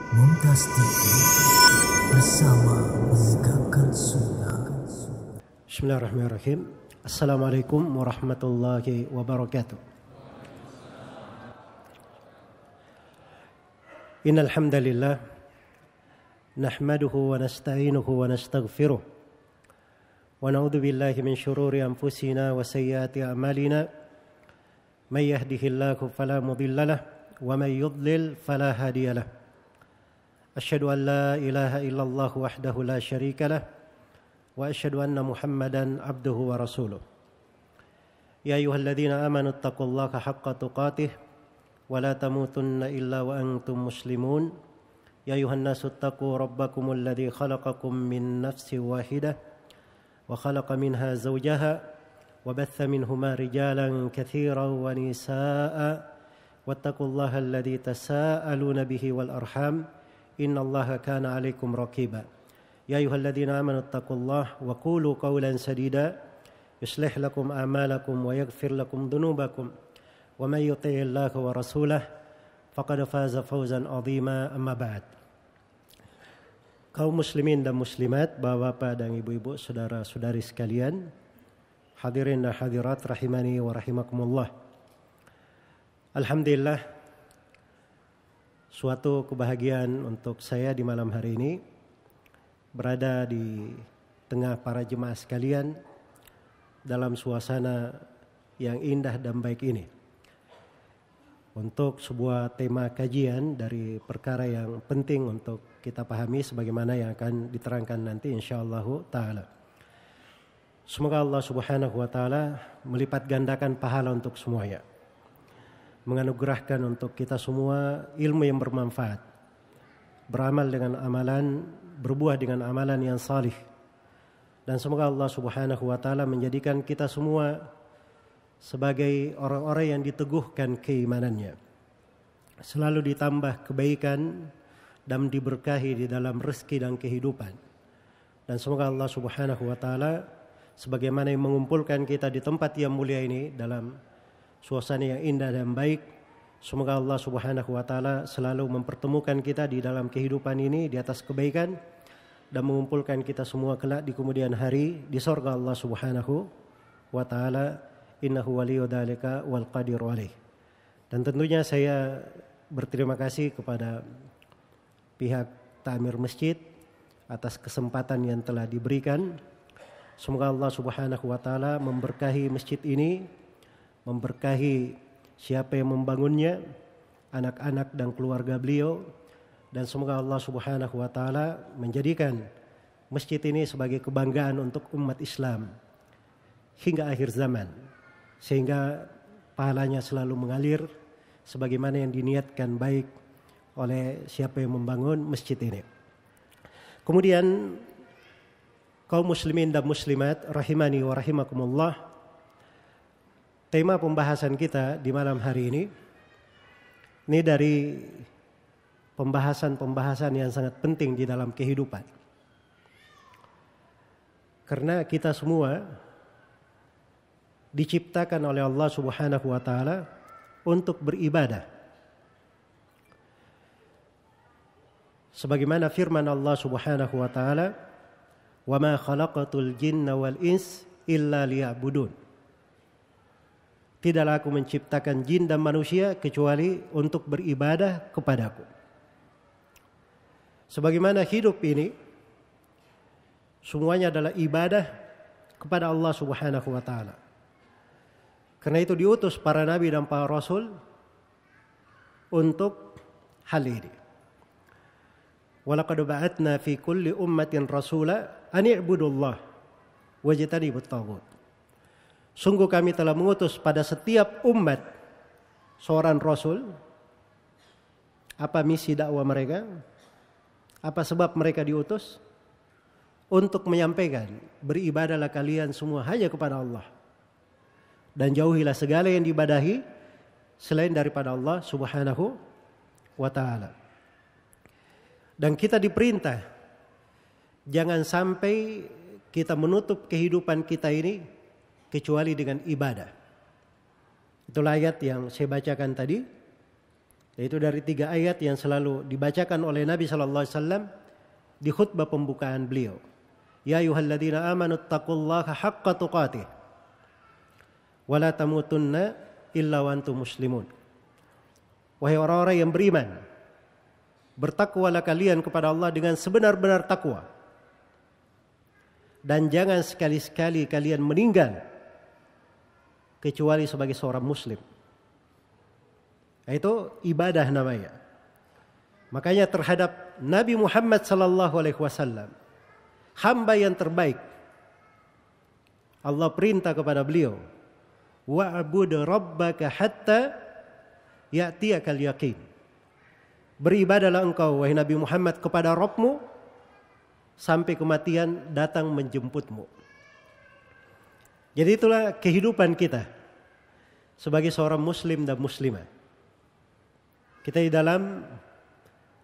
Mumtaz TV bersama menegakkan sunnah. Bismillahirrahmanirrahim. Assalamualaikum warahmatullahi wabarakatuh. Innal hamdalillah nahmaduhu wa nasta'inuhu wa nastaghfiruh wa na'udzu billahi min shururi anfusina wa sayyiati a'malina. May yahdihillahu fala mudilla lahu wa may yudlil fala hadiya lahu. Asyhadu an la ilaha illallah wahdahu la syarika lahu wa asyhadu anna Muhammadan abduhu wa rasuluh. Ya ayyuhalladzina amanu taqullaha haqqa tuqatih wa la tamutunna illa wa antum muslimun. Ya ayyuhan nasu taqu rabbakumul ladzi khalaqakum min nafsin wahidah wa khalaqa minha zawjaha wa batha minhuma rijalan katsiran wa nisaa'a wattaqullaha alladzi tasaaluna bihi wal arham innallaha kana 'alaikum raqiba. Ya ayyuhalladzina amanu taqullaha wa qulu qawlan sadida yuslih lakum a'malakum wa yaghfir lakum dhunubakum wa may yuti'illaha wa rasulahu faqad faza fawzan 'azima. Amma ba'd. Kaum muslimin dan muslimat, bapak-bapak dan ibu-ibu, saudara-saudari sekalian, hadirin dan hadirat rahimani wa rahimakumullah. Alhamdulillah, suatu kebahagiaan untuk saya di malam hari ini berada di tengah para jemaah sekalian dalam suasana yang indah dan baik ini untuk sebuah tema kajian dari perkara yang penting untuk kita pahami sebagaimana yang akan diterangkan nanti insyaallah ta'ala. Semoga Allah subhanahu wa ta'ala melipat gandakan pahala untuk semuanya, menganugerahkan untuk kita semua ilmu yang bermanfaat, beramal dengan amalan, berbuah dengan amalan yang salih, dan semoga Allah subhanahu wa ta'ala menjadikan kita semua sebagai orang-orang yang diteguhkan keimanannya, selalu ditambah kebaikan dan diberkahi di dalam rezeki dan kehidupan. Dan semoga Allah subhanahu wa ta'ala sebagaimana yang mengumpulkan kita di tempat yang mulia ini dalam suasana yang indah dan baik, semoga Allah subhanahu wa ta'ala selalu mempertemukan kita di dalam kehidupan ini di atas kebaikan dan mengumpulkan kita semua kelak di kemudian hari di surga Allah subhanahu wa ta'ala. Innahu waliyyu dzalika wal qadiru alaih. Dan tentunya saya berterima kasih kepada pihak Ta'mir Masjid atas kesempatan yang telah diberikan. Semoga Allah subhanahu wa ta'ala memberkahi masjid ini, memberkahi siapa yang membangunnya, anak-anak dan keluarga beliau, dan semoga Allah subhanahu wa ta'ala menjadikan masjid ini sebagai kebanggaan untuk umat Islam hingga akhir zaman, sehingga pahalanya selalu mengalir sebagaimana yang diniatkan baik oleh siapa yang membangun masjid ini. Kemudian kaum muslimin dan muslimat rahimani wa rahimakumullah, tema pembahasan kita di malam hari ini dari pembahasan-pembahasan yang sangat penting di dalam kehidupan. Karena kita semua diciptakan oleh Allah subhanahu wa ta'ala untuk beribadah. Sebagaimana firman Allah subhanahu wa ta'ala, wa ma khalaqatul jinna wal ins illa liya'budun. Tidaklah aku menciptakan jin dan manusia kecuali untuk beribadah kepadaku. Sebagaimana hidup ini semuanya adalah ibadah kepada Allah subhanahu wa ta'ala. Karena itu diutus para nabi dan para rasul untuk hal ini. Walaqad ba'atna fi kulli ummatin rasula an i'budullah wajtanibut taghut. Sungguh kami telah mengutus pada setiap umat seorang rasul. Apa misi dakwah mereka? Apa sebab mereka diutus? Untuk menyampaikan, beribadahlah kalian semua hanya kepada Allah, dan jauhilah segala yang diibadahi selain daripada Allah subhanahu wa ta'ala. Dan kita diperintah jangan sampai kita menutup kehidupan kita ini kecuali dengan ibadah. Itulah ayat yang saya bacakan tadi. Yaitu dari 3 ayat yang selalu dibacakan oleh Nabi sallallahu alaihi wasallam di khutbah pembukaan beliau. Ya ayyuhalladzina amanu taqullaha haqqa tuqatih wa la tamutunna illa wa antum muslimun. Wahai orang-orang yang beriman, bertakwalah kalian kepada Allah dengan sebenar-benar takwa. Dan jangan sekali-sekali kalian meninggal kecuali sebagai seorang muslim. Itu ibadah namanya. Makanya terhadap Nabi Muhammad sallallahu alaihi wasallam, hamba yang terbaik, Allah perintah kepada beliau, wa'bud rabbaka hatta ya'tiyakal yaqin. Beribadahlah engkau wahai Nabi Muhammad kepada Rabbmu sampai kematian datang menjemputmu. Jadi itulah kehidupan kita sebagai seorang muslim dan muslimah. Kita di dalam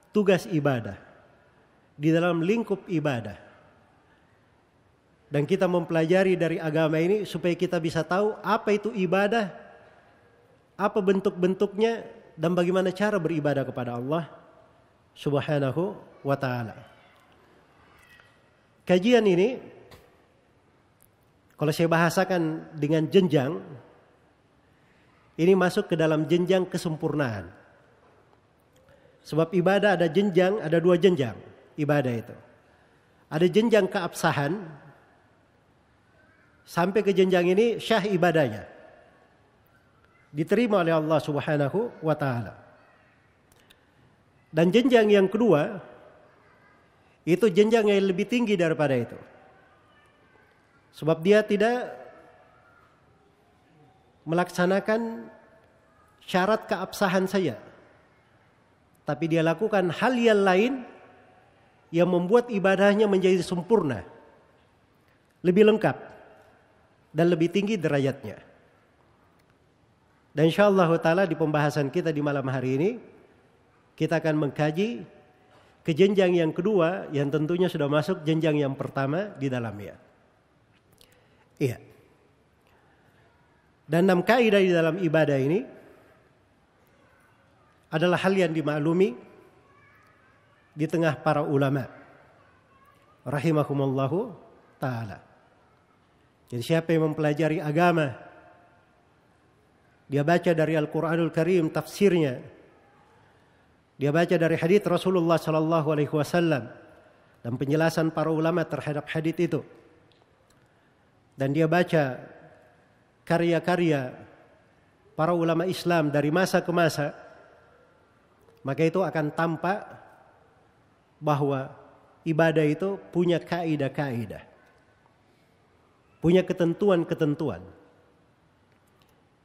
tugas ibadah, di dalam lingkup ibadah. Dan kita mempelajari dari agama ini supaya kita bisa tahu apa itu ibadah, apa bentuk-bentuknya, dan bagaimana cara beribadah kepada Allah Subhanahu wa ta'ala. Kajian ini, kalau saya bahasakan dengan jenjang, ini masuk ke dalam jenjang kesempurnaan. Sebab ibadah ada jenjang, ada 2 jenjang ibadah itu. Ada jenjang keabsahan, sampai ke jenjang ini syah ibadahnya, diterima oleh Allah Subhanahu wa ta'ala. Dan jenjang yang kedua, itu jenjang yang lebih tinggi daripada itu. Sebab dia tidak melaksanakan syarat keabsahan saja, tapi dia lakukan hal yang lain yang membuat ibadahnya menjadi sempurna, lebih lengkap, dan lebih tinggi derajatnya. Dan insyaallah ta'ala di pembahasan kita di malam hari ini, kita akan mengkaji ke jenjang yang kedua yang tentunya sudah masuk jenjang yang pertama di dalamnya. Iya. Dan 6 kaidah di dalam ibadah ini adalah hal yang dimaklumi di tengah para ulama rahimahumullahu ta'ala. Jadi siapa yang mempelajari agama, dia baca dari Al-Quranul Karim tafsirnya, dia baca dari hadits Rasulullah sallallahu alaihi wasallam dan penjelasan para ulama terhadap hadits itu, dan dia baca karya-karya para ulama Islam dari masa ke masa, maka itu akan tampak bahwa ibadah itu punya kaidah-kaidah, punya ketentuan-ketentuan,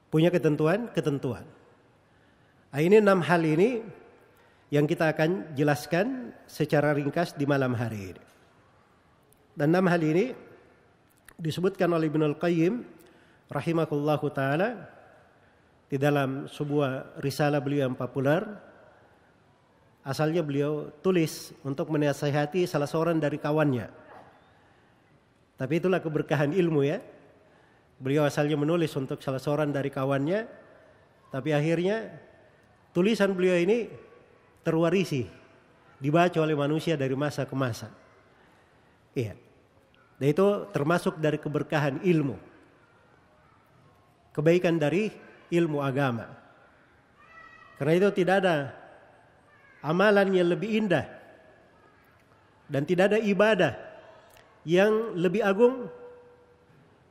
punya ketentuan-ketentuan. Ini 6 hal ini yang kita akan jelaskan secara ringkas di malam hari ini. Dan 6 hal ini disebutkan oleh Ibnul Qayyim rahimahullahu ta'ala di dalam sebuah risalah beliau yang populer. Asalnya beliau tulis untuk menasihati salah seorang dari kawannya. Tapi itulah keberkahan ilmu ya. Beliau asalnya menulis untuk salah seorang dari kawannya, tapi akhirnya tulisan beliau ini terwarisi, dibaca oleh manusia dari masa ke masa. Iya. Dan itu termasuk dari keberkahan ilmu, kebaikan dari ilmu agama. Karena itu tidak ada amalan yang lebih indah dan tidak ada ibadah yang lebih agung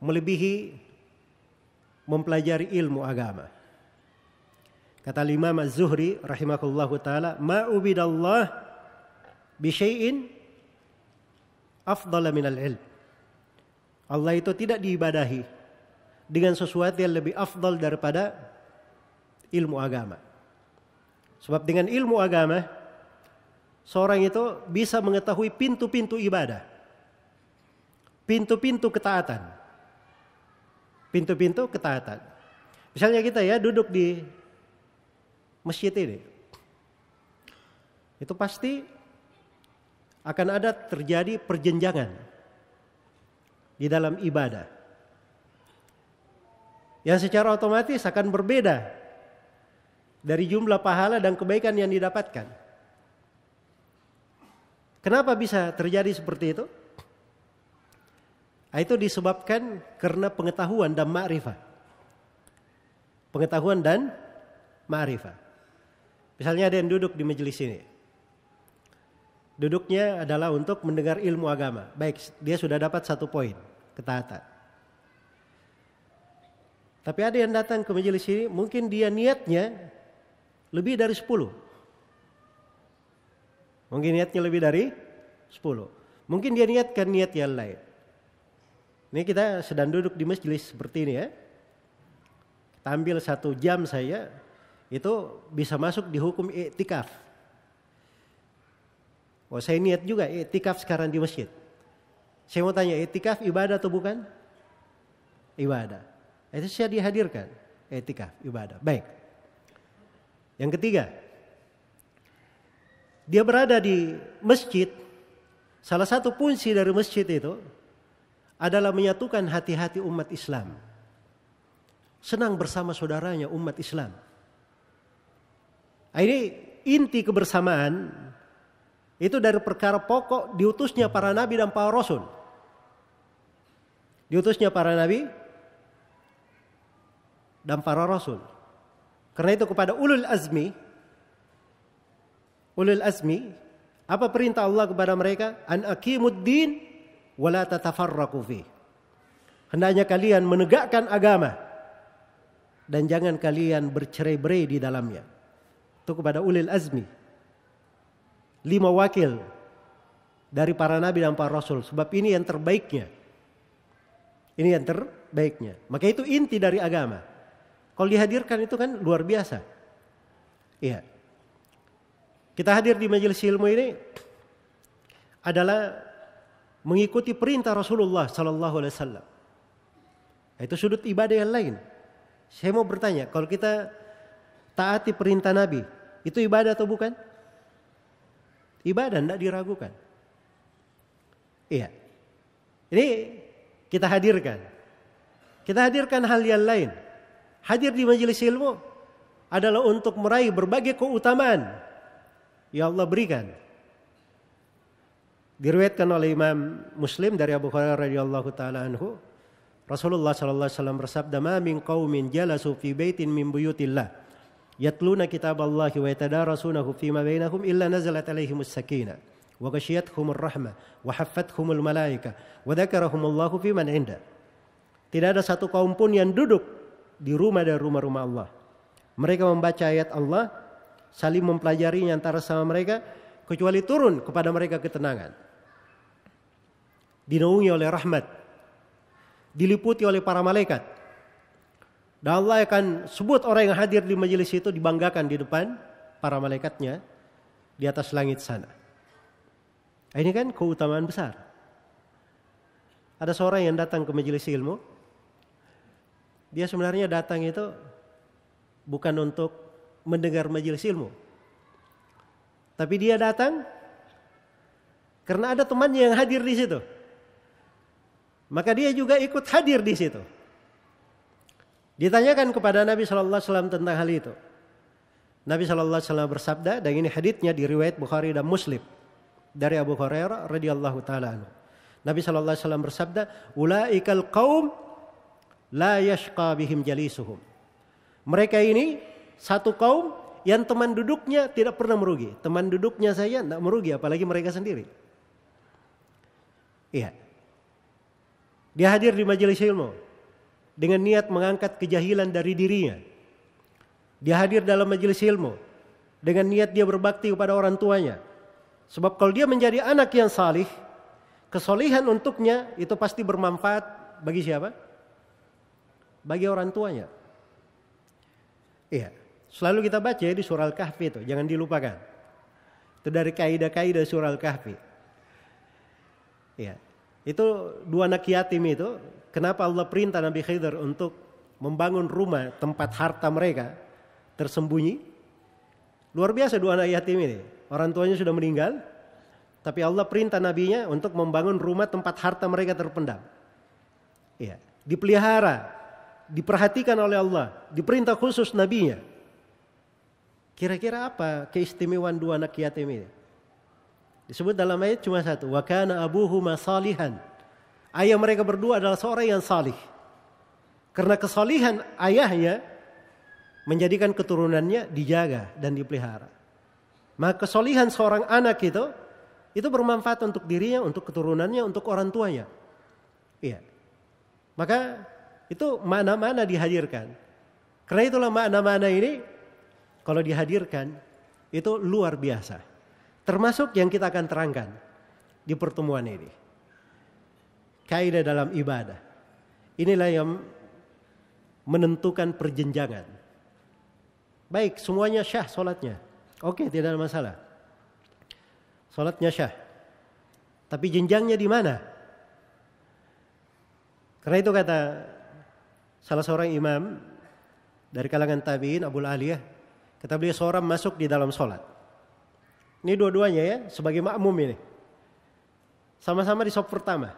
melebihi mempelajari ilmu agama. Kata Imam Az-Zuhri rahimahullahu ta'ala, ma'ubidallah bisyai'in afdala minal ilm. Allah itu tidak diibadahi dengan sesuatu yang lebih afdal daripada ilmu agama. Sebab dengan ilmu agama, seorang itu bisa mengetahui pintu-pintu ibadah, pintu-pintu ketaatan, pintu-pintu ketaatan. Misalnya kita ya duduk di masjid ini, itu pasti akan ada terjadi perjenjangan di dalam ibadah yang secara otomatis akan berbeda dari jumlah pahala dan kebaikan yang didapatkan. Kenapa bisa terjadi seperti itu? Itu disebabkan karena pengetahuan dan ma'rifah. Pengetahuan dan ma'rifah. Misalnya ada yang duduk di majelis ini. Duduknya adalah untuk mendengar ilmu agama. Baik, dia sudah dapat 1 poin ketaatan. Tapi ada yang datang ke majelis ini, mungkin dia niatnya lebih dari 10. Mungkin niatnya lebih dari 10. Mungkin dia niatkan niat yang lain. Ini kita sedang duduk di majelis seperti ini ya. Kita ambil 1 jam saya, itu bisa masuk di hukum i'tikaf. Oh, saya niat juga i'tikaf sekarang di masjid. Saya mau tanya, i'tikaf ibadah atau bukan? Ibadah. Itu saya dihadirkan. I'tikaf, ibadah. Baik. Yang ketiga, dia berada di masjid. Salah satu fungsi dari masjid itu adalah menyatukan hati-hati umat Islam. Senang bersama saudaranya umat Islam. Ini inti kebersamaan itu dari perkara pokok diutusnya para nabi dan para rasul. Diutusnya para nabi dan para rasul. Karena itu kepada ulul azmi, apa perintah Allah kepada mereka? An aqimuddin wa la tatafarraqu fi. Hendaknya kalian menegakkan agama dan jangan kalian bercerai-berai di dalamnya. Itu kepada ulul azmi. 5 wakil dari para nabi dan para rasul. Sebab ini yang terbaiknya. Ini yang terbaiknya. Maka itu inti dari agama. Kalau dihadirkan itu kan luar biasa. Iya. Kita hadir di majelis ilmu ini adalah mengikuti perintah Rasulullah sallallahu alaihi wasallam. Itu sudut ibadah yang lain. Saya mau bertanya, kalau kita taati perintah Nabi, itu ibadah atau bukan? Ibadah, tidak diragukan. Iya. Ini kita hadirkan. Kita hadirkan hal yang lain. Hadir di majelis ilmu adalah untuk meraih berbagai keutamaan yang Allah berikan. Diriwayatkan oleh Imam Muslim dari Abu Hurairah radhiyallahu taala anhu, Rasulullah sallallahu alaihi wasallam bersabda, "Ma min qaumin jalasu fi baitin min buyutillah yatluna kitaballahi wa yatadarasunahu fima bainahum illa nazalat alaihimus sakinah wa ghashiyatuhumur rahmah wa haffathumul malaikah wa dzakarahumullahu fi man 'inda." Tidak ada satu kaum pun yang duduk di rumah dari rumah-rumah Allah. Mereka membaca ayat Allah, saling mempelajarinya antara sama mereka, kecuali turun kepada mereka ketenangan. Dinaungi oleh rahmat, diliputi oleh para malaikat. Dan Allah akan sebut orang yang hadir di majelis itu dibanggakan di depan para malaikatnya di atas langit sana. Ini kan keutamaan besar. Ada seorang yang datang ke majelis ilmu. Dia sebenarnya datang itu bukan untuk mendengar majelis ilmu. Tapi dia datang karena ada temannya yang hadir di situ. Maka dia juga ikut hadir di situ. Ditanyakan kepada Nabi sallallahu alaihi wasallam tentang hal itu. Nabi sallallahu alaihi wasallam bersabda, dan ini haditsnya di riwayat Bukhari dan Muslim dari Abu Hurairah radhiyallahu taala anhu. Nabi sallallahu alaihi wasallam bersabda, "Ulaikal qaum la yashqa bihim jalisuhum." Mereka ini satu kaum yang teman duduknya tidak pernah merugi. Teman duduknya saya tidak merugi, apalagi mereka sendiri. Iya. Dia hadir di majelis ilmu dengan niat mengangkat kejahilan dari dirinya. Dia hadir dalam majelis ilmu dengan niat dia berbakti kepada orang tuanya. Sebab kalau dia menjadi anak yang salih, kesolihan untuknya itu pasti bermanfaat bagi siapa? Bagi orang tuanya. Iya. Selalu kita baca di surah Al-Kahfi itu, jangan dilupakan. Itu dari kaidah-kaidah surah Al-Kahfi. Iya. Itu 2 anak yatim itu, kenapa Allah perintah Nabi Khidir untuk membangun rumah tempat harta mereka tersembunyi? Luar biasa 2 anak yatim ini. Orang tuanya sudah meninggal, tapi Allah perintah nabinya untuk membangun rumah tempat harta mereka terpendam. Iya. Dipelihara, diperhatikan oleh Allah, diperintah khusus nabinya. Kira-kira apa keistimewaan dua anak yatim ini? Disebut dalam ayat cuma satu. Wa kana abuhuma salihan. Ayah mereka berdua adalah seorang yang salih. Karena kesalihan ayahnya menjadikan keturunannya dijaga dan dipelihara. Maka kesalihan seorang anak itu bermanfaat untuk dirinya, untuk keturunannya, untuk orang tuanya. Iya. Maka itu makna-makna dihadirkan. Karena itulah makna-makna ini kalau dihadirkan itu luar biasa. Termasuk yang kita akan terangkan di pertemuan ini. Kaidah dalam ibadah. Inilah yang menentukan perjenjangan. Baik, semuanya syah solatnya. Oke, tidak ada masalah. Solatnya syah. Tapi jenjangnya di mana? Karena itu kata salah seorang imam dari kalangan tabi'in, Abul Aliyah, kata beliau seorang masuk di dalam solat. Ini dua-duanya ya, sebagai makmum ini. Sama-sama di saf pertama.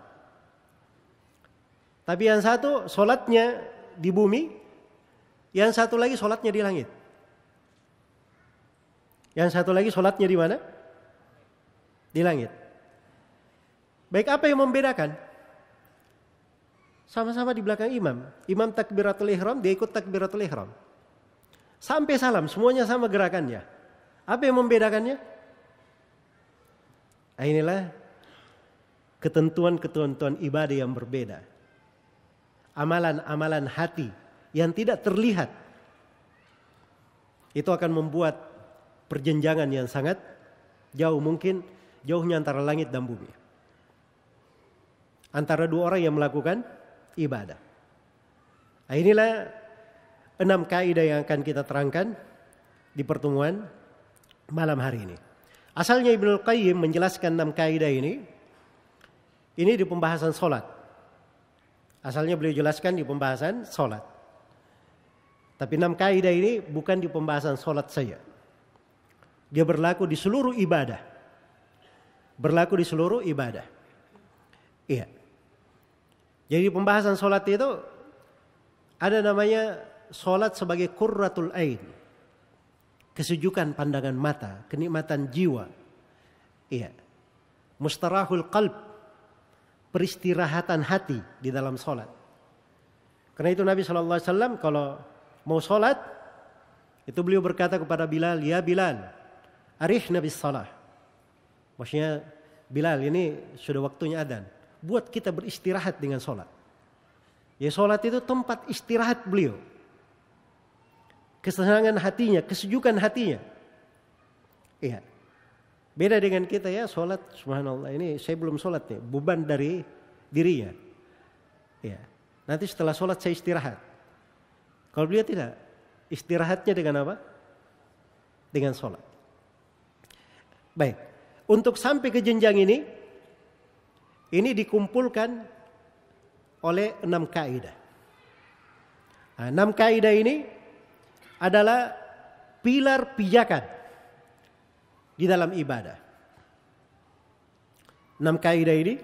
Tapi yang satu solatnya di bumi, yang satu lagi solatnya di langit. Yang satu lagi solatnya di mana? Di langit. Baik, apa yang membedakan? Sama-sama di belakang imam. Imam takbiratul ihram, dia ikut takbiratul ihram. Sampai salam, semuanya sama gerakannya. Apa yang membedakannya? Inilah ketentuan-ketentuan ibadah yang berbeda. Amalan-amalan hati yang tidak terlihat. Itu akan membuat perjenjangan yang sangat jauh, mungkin jauhnya antara langit dan bumi. Antara dua orang yang melakukan ibadah. Inilah 6 kaidah yang akan kita terangkan di pertemuan malam hari ini. Asalnya Ibnul Qayyim menjelaskan 6 kaidah ini di pembahasan solat. Asalnya beliau jelaskan di pembahasan solat. Tapi 6 kaidah ini bukan di pembahasan solat saja. Dia berlaku di seluruh ibadah. Berlaku di seluruh ibadah. Iya. Jadi pembahasan solat itu ada namanya solat sebagai qurratul ain. Kesejukan pandangan mata, kenikmatan jiwa. Iya. Mustarahul qalb, peristirahatan hati di dalam solat. Karena itu Nabi SAW kalau mau solat, itu beliau berkata kepada Bilal, ya Bilal, arihna bis salah. Maksudnya Bilal, ini sudah waktunya adzan. Buat kita beristirahat dengan solat. Ya solat itu tempat istirahat beliau. Kesenangan hatinya, kesejukan hatinya. Iya. Beda dengan kita ya, solat, subhanallah, ini saya belum solat nih, beban dari dirinya. Iya. Nanti setelah solat saya istirahat. Kalau beliau tidak, istirahatnya dengan apa? Dengan solat. Baik. Untuk sampai ke jenjang ini dikumpulkan oleh 6 kaidah. Nah, 6 kaidah ini adalah pilar pijakan di dalam ibadah. 6 kaidah ini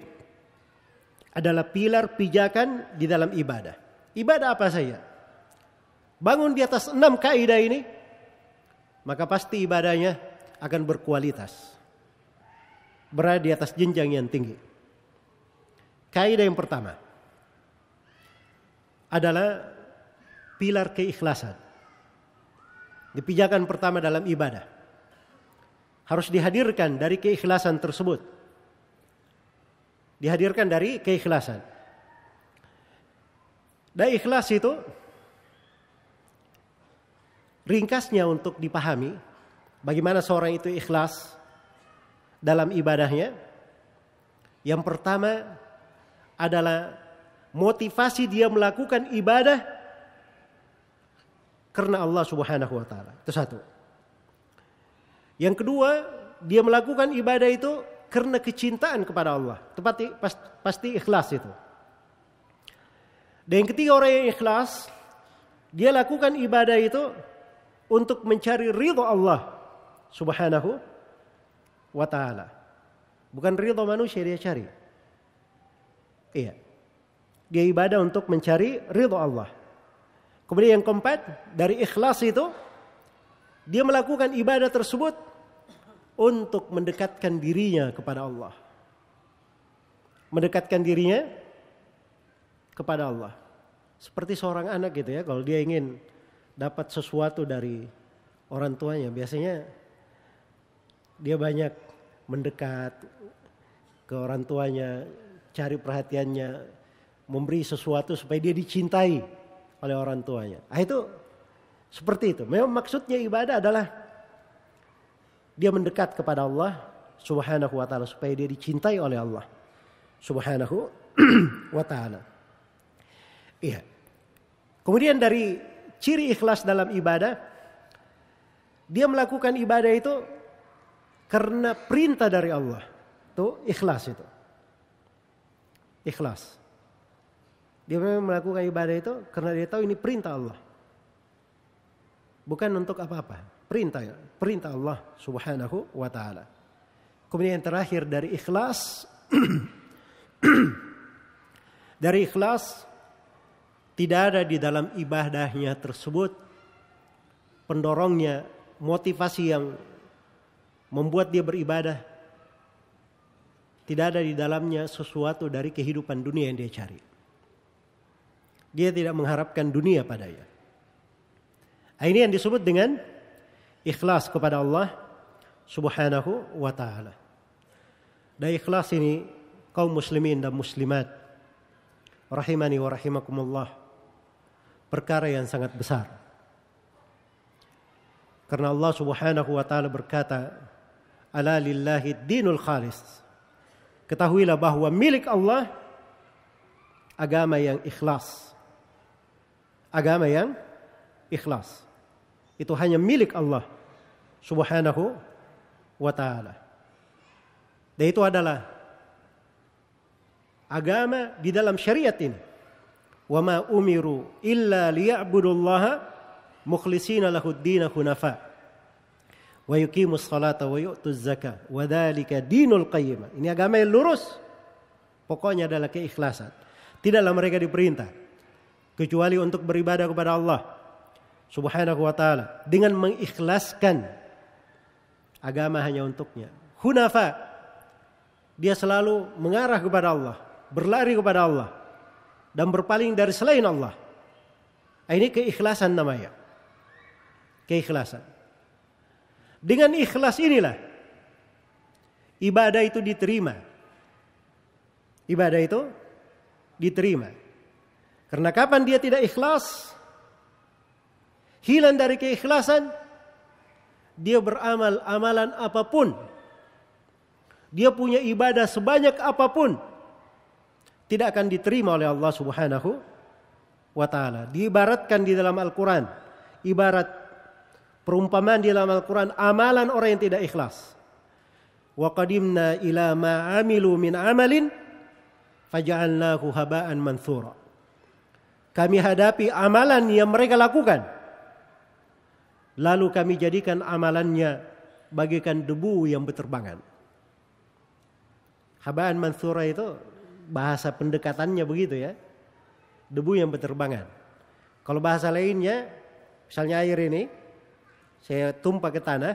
adalah pilar pijakan di dalam ibadah. Ibadah apa saja? Bangun di atas 6 kaidah ini, maka pasti ibadahnya akan berkualitas. Berada di atas jenjang yang tinggi. Kaidah yang pertama adalah pilar keikhlasan. Di pijakan pertama dalam ibadah harus dihadirkan dari keikhlasan tersebut. Dihadirkan dari keikhlasan. Dan ikhlas itu ringkasnya untuk dipahami bagaimana seorang itu ikhlas dalam ibadahnya. Yang pertama adalah motivasi dia melakukan ibadah karena Allah Subhanahu wa taala. Itu satu. Yang kedua, dia melakukan ibadah itu karena kecintaan kepada Allah. Pasti ikhlas itu. Dan yang ketiga, orang yang ikhlas, dia lakukan ibadah itu untuk mencari ridha Allah Subhanahu wa taala. Bukan ridha manusia dia cari. Iya. Dia ibadah untuk mencari ridha Allah. Kemudian yang keempat, dari ikhlas itu Dia melakukan ibadah tersebut untuk mendekatkan dirinya kepada Allah. Mendekatkan dirinya kepada Allah. Seperti seorang anak gitu ya, kalau dia ingin dapat sesuatu dari orang tuanya, biasanya dia banyak mendekat ke orang tuanya, cari perhatiannya, memberi sesuatu supaya dia dicintai oleh orang tuanya. Itu seperti itu. Memang maksudnya ibadah adalah dia mendekat kepada Allah Subhanahu wa taala supaya dia dicintai oleh Allah Subhanahu wa taala. Iya. Kemudian dari ciri ikhlas dalam ibadah, dia melakukan ibadah itu karena perintah dari Allah. Itu ikhlas itu. Ikhlas. Dia memang melakukan ibadah itu karena dia tahu ini perintah Allah. Bukan untuk apa-apa. Perintah Allah Subhanahu wa taala. Kemudian yang terakhir dari ikhlas dari ikhlas, tidak ada di dalam ibadahnya tersebut pendorongnya, motivasi yang membuat dia beribadah. Tidak ada di dalamnya sesuatu dari kehidupan dunia yang dia cari. Dia tidak mengharapkan dunia padanya. Ini yang disebut dengan ikhlas kepada Allah Subhanahu wa taala. Dan ikhlas ini kaum muslimin dan muslimat rahimani wa rahimakumullah, perkara yang sangat besar. Karena Allah Subhanahu wa taala berkata, "Ala lillahi dinul khalis." Ketahuilah bahwa milik Allah agama yang ikhlas. Agama yang ikhlas. Itu hanya milik Allah Subhanahu wa taala. Dan itu adalah agama di dalam syariat ini. Wa ma umiru illa liya'budullaha mukhlishina lahud-din hunafa wa yuqimus salata wa yu'tuz zakah wa dzalika dinul qayyim. Ini agama yang lurus. Pokoknya adalah keikhlasan. Tidaklah mereka diperintah kecuali untuk beribadah kepada Allah Subhanahu wa taala dengan mengikhlaskan agama hanya untuknya. Hunafa, dia selalu mengarah kepada Allah, berlari kepada Allah dan berpaling dari selain Allah. Ini keikhlasan namanya. Keikhlasan. Dengan ikhlas inilah ibadah itu diterima. Ibadah itu diterima. Karena kapan dia tidak ikhlas, hilang dari keikhlasan, dia beramal amalan apapun, dia punya ibadah sebanyak apapun, tidak akan diterima oleh Allah Subhanahu wa taala. Diibaratkan di dalam Al-Quran, ibarat perumpamaan di dalam Al-Quran, amalan orang yang tidak ikhlas. Wa qadimna ila ma amilu min amalin faja'alnahu haba'an manthura. Kami hadapi amalan yang mereka lakukan, lalu kami jadikan amalannya bagaikan debu yang berterbangan. Haba'an manthura itu bahasa pendekatannya begitu ya. Debu yang berterbangan. Kalau bahasa lainnya, misalnya air ini saya tumpah ke tanah,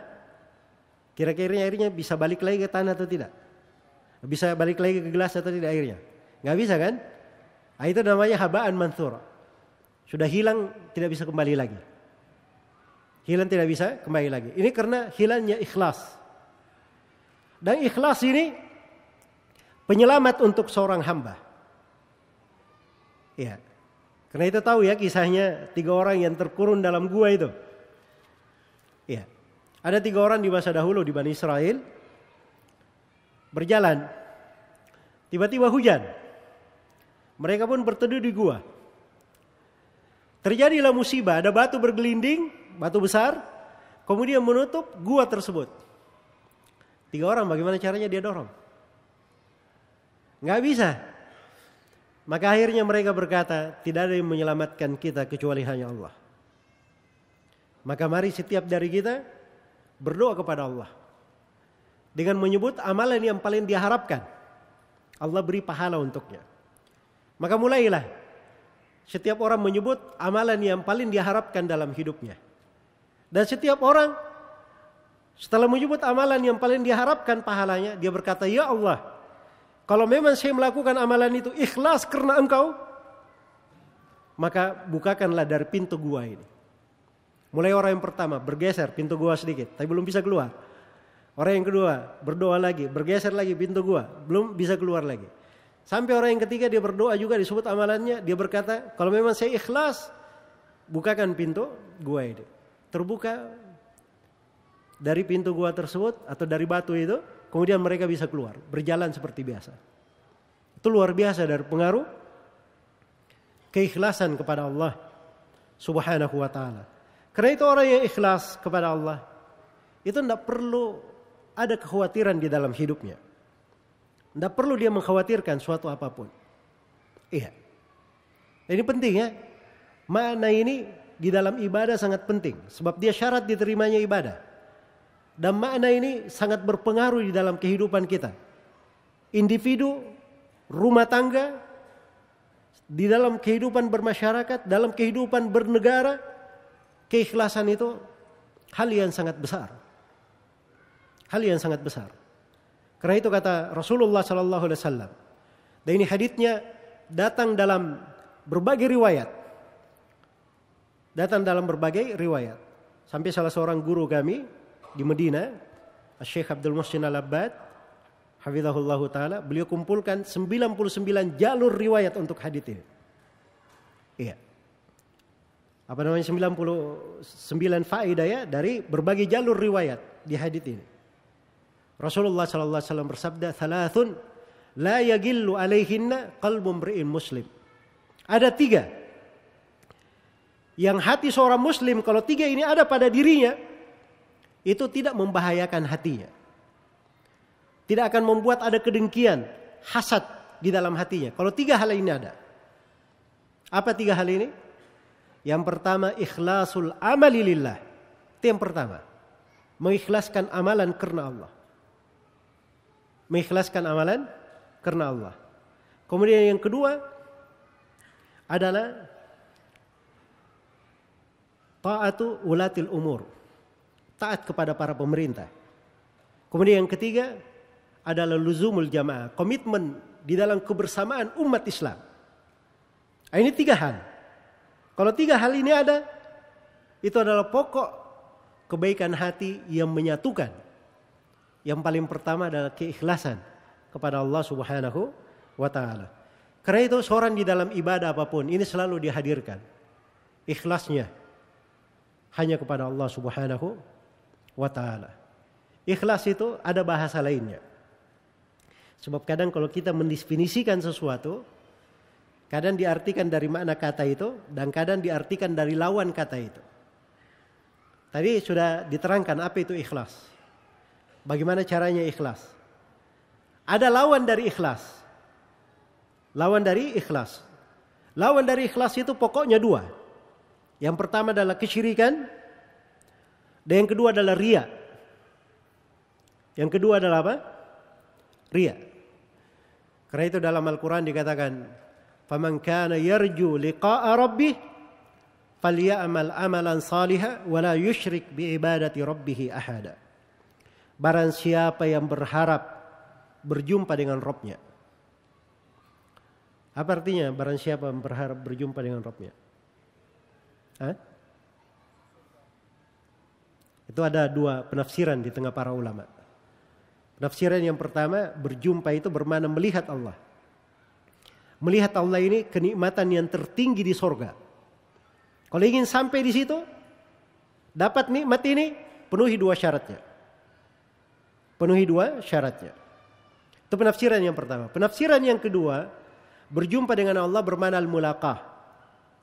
kira-kira airnya bisa balik lagi ke tanah atau tidak? Bisa balik lagi ke gelas atau tidak airnya? Nggak bisa kan? Nah, itu namanya haba'an manthura. Sudah hilang, tidak bisa kembali lagi. Hilang tidak bisa kembali lagi. Ini karena hilangnya ikhlas. Dan ikhlas ini penyelamat untuk seorang hamba. Ya. Karena itu tahu ya kisahnya 3 orang yang terkurung dalam gua itu. Ya. Ada 3 orang di masa dahulu di Bani Israel berjalan. Tiba-tiba hujan. Mereka pun berteduh di gua. Terjadilah musibah, ada batu bergelinding, batu besar, kemudian menutup gua tersebut. 3 orang bagaimana caranya dia dorong? Nggak bisa. Maka akhirnya mereka berkata, tidak ada yang menyelamatkan kita kecuali hanya Allah. Maka mari setiap dari kita berdoa kepada Allah dengan menyebut amalan yang paling diharapkan. Allah beri pahala untuknya. Maka mulailah setiap orang menyebut amalan yang paling diharapkan dalam hidupnya. Dan setiap orang setelah menyebut amalan yang paling diharapkan pahalanya, dia berkata, ya Allah, kalau memang saya melakukan amalan itu ikhlas karena Engkau, maka bukakanlah dari pintu gua ini. Mulai orang yang pertama bergeser pintu gua sedikit, tapi belum bisa keluar. Orang yang kedua berdoa lagi, bergeser lagi pintu gua, belum bisa keluar lagi. Sampai orang yang ketiga dia berdoa juga, disebut amalannya, dia berkata, kalau memang saya ikhlas, bukakan pintu gua ini. Terbuka dari pintu gua tersebut atau dari batu itu, kemudian mereka bisa keluar, berjalan seperti biasa. Itu luar biasa dari pengaruh keikhlasan kepada Allah Subhanahu wa taala. Karena itu orang yang ikhlas kepada Allah itu tidak perlu ada kekhawatiran di dalam hidupnya. Tidak perlu dia mengkhawatirkan suatu apapun. Iya. Ini penting ya. Makna ini di dalam ibadah sangat penting. Sebab dia syarat diterimanya ibadah. Dan makna ini sangat berpengaruh di dalam kehidupan kita. Individu, rumah tangga, di dalam kehidupan bermasyarakat, dalam kehidupan bernegara, keikhlasan itu hal yang sangat besar. Hal yang sangat besar. Karena itu kata Rasulullah sallallahu alaihi wasallam. Dan ini haditsnya datang dalam berbagai riwayat. Datang dalam berbagai riwayat. Sampai salah seorang guru kami di Medina, Syekh Abdul Muhsin Al-Abbad, hafizahullahu taala, beliau kumpulkan 99 jalur riwayat untuk hadits ini. Iya. Apa namanya 99 faedah ya dari berbagai jalur riwayat di hadits ini. Rasulullah sallallahu alaihi wasallam bersabda, "Thalathun la yagillu alaihinna qalbu mri'in muslim." Ada 3 yang hati seorang muslim kalau 3 ini ada pada dirinya itu tidak membahayakan hatinya. Tidak akan membuat ada kedengkian, hasad di dalam hatinya. Kalau 3 hal ini ada. Apa 3 hal ini? Yang pertama, ikhlasul amali lillah. Itu yang pertama. Mengikhlaskan amalan karena Allah. Mengikhlaskan amalan karena Allah. Kemudian yang kedua adalah taatu ulatil umur. Taat kepada para pemerintah. Kemudian yang ketiga adalah luzumul jamaah. Komitmen di dalam kebersamaan umat Islam. Ini 3 hal. Kalau 3 hal ini ada, itu adalah pokok kebaikan hati yang menyatukan. Yang paling pertama adalah keikhlasan kepada Allah Subhanahu wa taala. Karena itu seorang di dalam ibadah apapun ini selalu dihadirkan ikhlasnya hanya kepada Allah Subhanahu wa taala. Ikhlas itu ada bahasa lainnya. Sebab kadang kalau kita mendefinisikan sesuatu, kadang diartikan dari makna kata itu dan kadang diartikan dari lawan kata itu. Tadi sudah diterangkan apa itu ikhlas. Bagaimana caranya ikhlas? Ada lawan dari ikhlas. Lawan dari ikhlas. Lawan dari ikhlas itu pokoknya 2. Yang pertama adalah kesyirikan. Dan yang kedua adalah riya. Yang kedua adalah apa? Riya. Karena itu dalam Al-Quran dikatakan, "Faman kana yarju liqa'a rabbih falyamal amalan salihan wa la yusyrik bi ibadati rabbih ahada." Barang siapa yang berharap berjumpa dengan Rabb-nya. Apa artinya barang siapa yang berharap berjumpa dengan Rabb-nya? Itu ada 2 penafsiran di tengah para ulama. Penafsiran yang pertama, berjumpa itu bermakna melihat Allah. Melihat Allah ini kenikmatan yang tertinggi di sorga. Kalau ingin sampai di situ, dapat nikmat ini, penuhi 2 syaratnya. Penuhi 2 syaratnya. Itu penafsiran yang pertama. Penafsiran yang kedua, berjumpa dengan Allah bermakna al-mulaqah.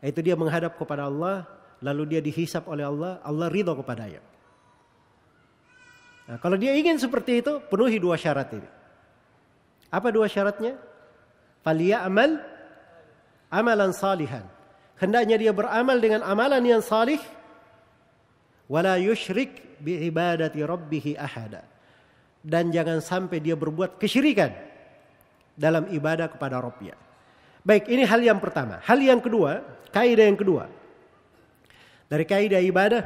Yaitu dia menghadap kepada Allah, lalu dia dihisap oleh Allah, Allah ridha kepadanya. Nah, kalau dia ingin seperti itu, penuhi 2 syarat ini. Apa 2 syaratnya? Falyamal amalan salihan. Hendaknya dia beramal dengan amalan yang salih. Wala yusyrik bi ibadati rabbih ahada. Dan jangan sampai dia berbuat kesyirikan dalam ibadah kepada Rabb-nya. Baik, ini hal yang pertama. Hal yang kedua, kaidah yang kedua. Dari kaidah ibadah,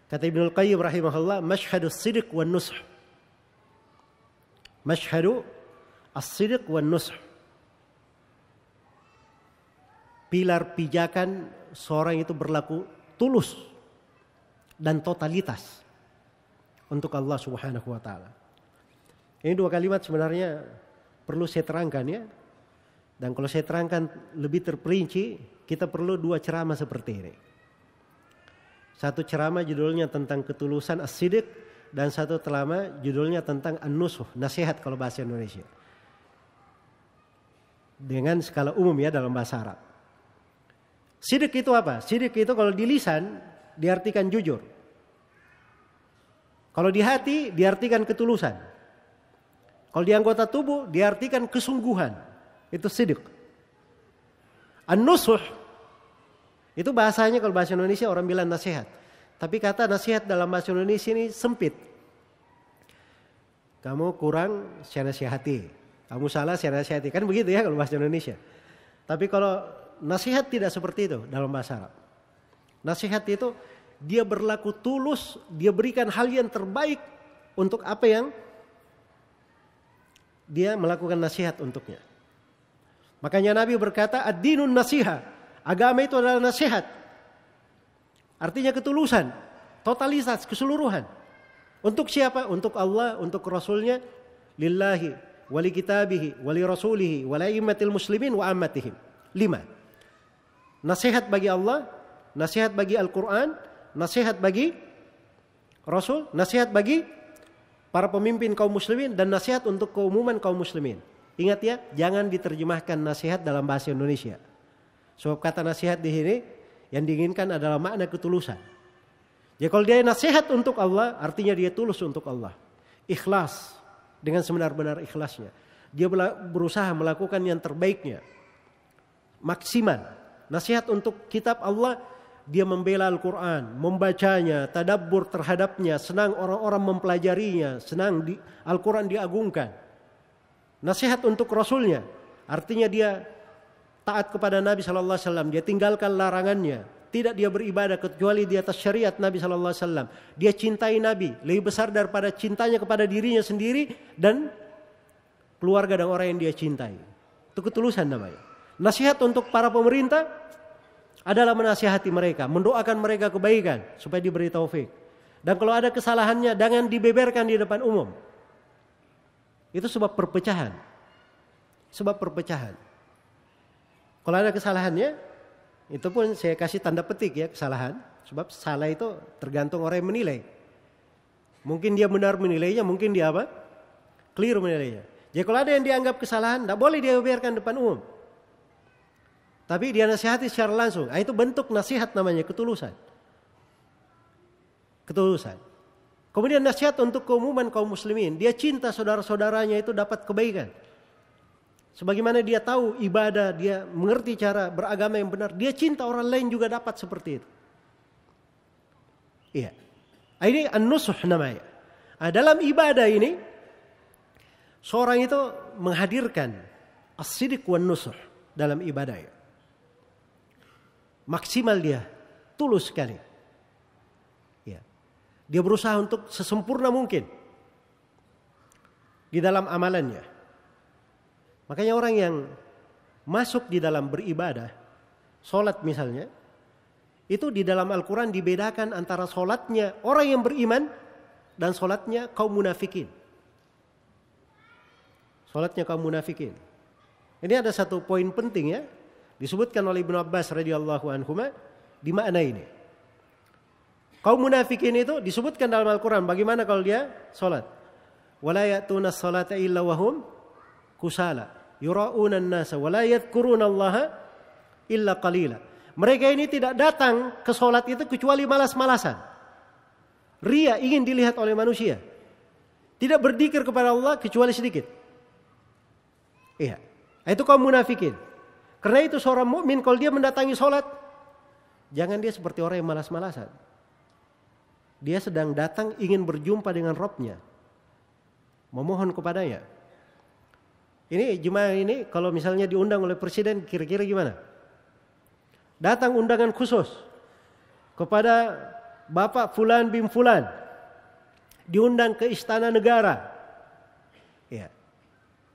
Kata Ibnul Qayyim rahimahullah, masyhadus sidq wan nush. Masyhadu as-sidq wan nush. Pilar pijakan seorang itu berlaku tulus dan totalitas untuk Allah Subhanahu wa taala. Ini dua kalimat sebenarnya perlu saya terangkan ya. Dan kalau saya terangkan lebih terperinci, kita perlu dua ceramah seperti ini. Satu ceramah judulnya tentang ketulusan as-sidq, dan satu ceramah judulnya tentang an-nusuh, nasihat kalau bahasa Indonesia. Dengan skala umum ya dalam bahasa Arab. Sidq itu apa? Sidq itu kalau di lisan diartikan jujur. Kalau di hati diartikan ketulusan. Kalau di anggota tubuh diartikan kesungguhan. Itu sidq. An-nusuh itu bahasanya kalau bahasa Indonesia orang bilang nasihat. Tapi kata nasihat dalam bahasa Indonesia ini sempit. Kamu kurang, saya nasihati. Kamu salah, saya nasihati. Kan begitu ya kalau bahasa Indonesia. Tapi kalau nasihat tidak seperti itu dalam bahasa Arab. Nasihat itu dia berlaku tulus, dia berikan hal yang terbaik untuk apa yang dia melakukan nasihat untuknya. Makanya Nabi berkata, ad-dinun nasiha. Agama itu adalah nasihat. Artinya ketulusan, totalitas, keseluruhan. Untuk siapa? Untuk Allah, untuk Rasulnya. Lillahi, wali kitabihi, wali rasulihi, wali immatil muslimin wa ammatihim. 5. Nasihat bagi Allah, nasihat bagi Al-Quran, nasihat bagi Rasul, nasihat bagi para pemimpin kaum muslimin, dan nasihat untuk keumuman kaum muslimin. Ingat ya, jangan diterjemahkan nasihat dalam bahasa Indonesia. Sebab kata nasihat di sini yang diinginkan adalah makna ketulusan. Jadi kalau dia nasihat untuk Allah, artinya dia tulus untuk Allah. Ikhlas, dengan sebenar-benar ikhlasnya. Dia berusaha melakukan yang terbaiknya. Maksimal. Nasihat untuk kitab Allah, dia membela Al-Quran, membacanya, tadabbur terhadapnya, senang orang-orang mempelajarinya, senang Al-Quran diagungkan. Nasihat untuk Rasulnya, artinya dia taat kepada Nabi SAW, dia tinggalkan larangannya, tidak dia beribadah kecuali di atas syariat Nabi SAW. Dia cintai Nabi lebih besar daripada cintanya kepada dirinya sendiri dan keluarga dan orang yang dia cintai. Itu ketulusan namanya. Nasihat untuk para pemerintah adalah menasihati mereka, mendoakan mereka kebaikan supaya diberi taufik. Dan kalau ada kesalahannya jangan dibeberkan di depan umum. Itu sebab perpecahan. Sebab perpecahan. Kalau ada kesalahannya, itu pun saya kasih tanda petik ya, kesalahan. Sebab salah itu tergantung orang yang menilai. Mungkin dia benar menilainya, mungkin dia apa? Keliru menilainya. Jadi kalau ada yang dianggap kesalahan, tidak boleh dia biarkan depan umum. Tapi dia nasihati secara langsung. Itu bentuk nasihat namanya, ketulusan. Ketulusan. Kemudian nasihat untuk keumuman kaum muslimin. Dia cinta saudara-saudaranya itu dapat kebaikan. Sebagaimana dia tahu ibadah, dia mengerti cara beragama yang benar, dia cinta orang lain juga dapat seperti itu. Iya. Ini an-nusuh namanya. Dalam ibadah ini, seorang itu menghadirkan as-sidq wan nusuh dalam ibadahnya. Maksimal dia, tulus sekali. Ya. Dia berusaha untuk sesempurna mungkin di dalam amalannya. Makanya orang yang masuk di dalam beribadah, sholat misalnya, itu di dalam Al-Quran dibedakan antara sholatnya orang yang beriman dan sholatnya kaum munafikin. Sholatnya kaum munafikin. Ini ada satu poin penting ya, disebutkan oleh Ibnu Abbas radhiyallahu anhuma di makna ini. Kaum munafikin itu disebutkan dalam Al-Quran. Bagaimana kalau dia sholat? Wala ya'tuna as-salata illa wahum kusala yura'una an-nasa wa la yadhkuruna Allaha illa qalila. Mereka ini tidak datang ke salat itu kecuali malas-malasan. Ria, ingin dilihat oleh manusia. Tidak berzikir kepada Allah kecuali sedikit. Iya. Itu kaum munafikin. Karena itu seorang mukmin kalau dia mendatangi salat, jangan dia seperti orang yang malas-malasan. Dia sedang datang ingin berjumpa dengan Rabb-nya. Memohon kepadanya. Ini jemaah ini kalau misalnya diundang oleh presiden kira-kira gimana? Datang undangan khusus kepada Bapak Fulan bin Fulan diundang ke istana negara. Ya.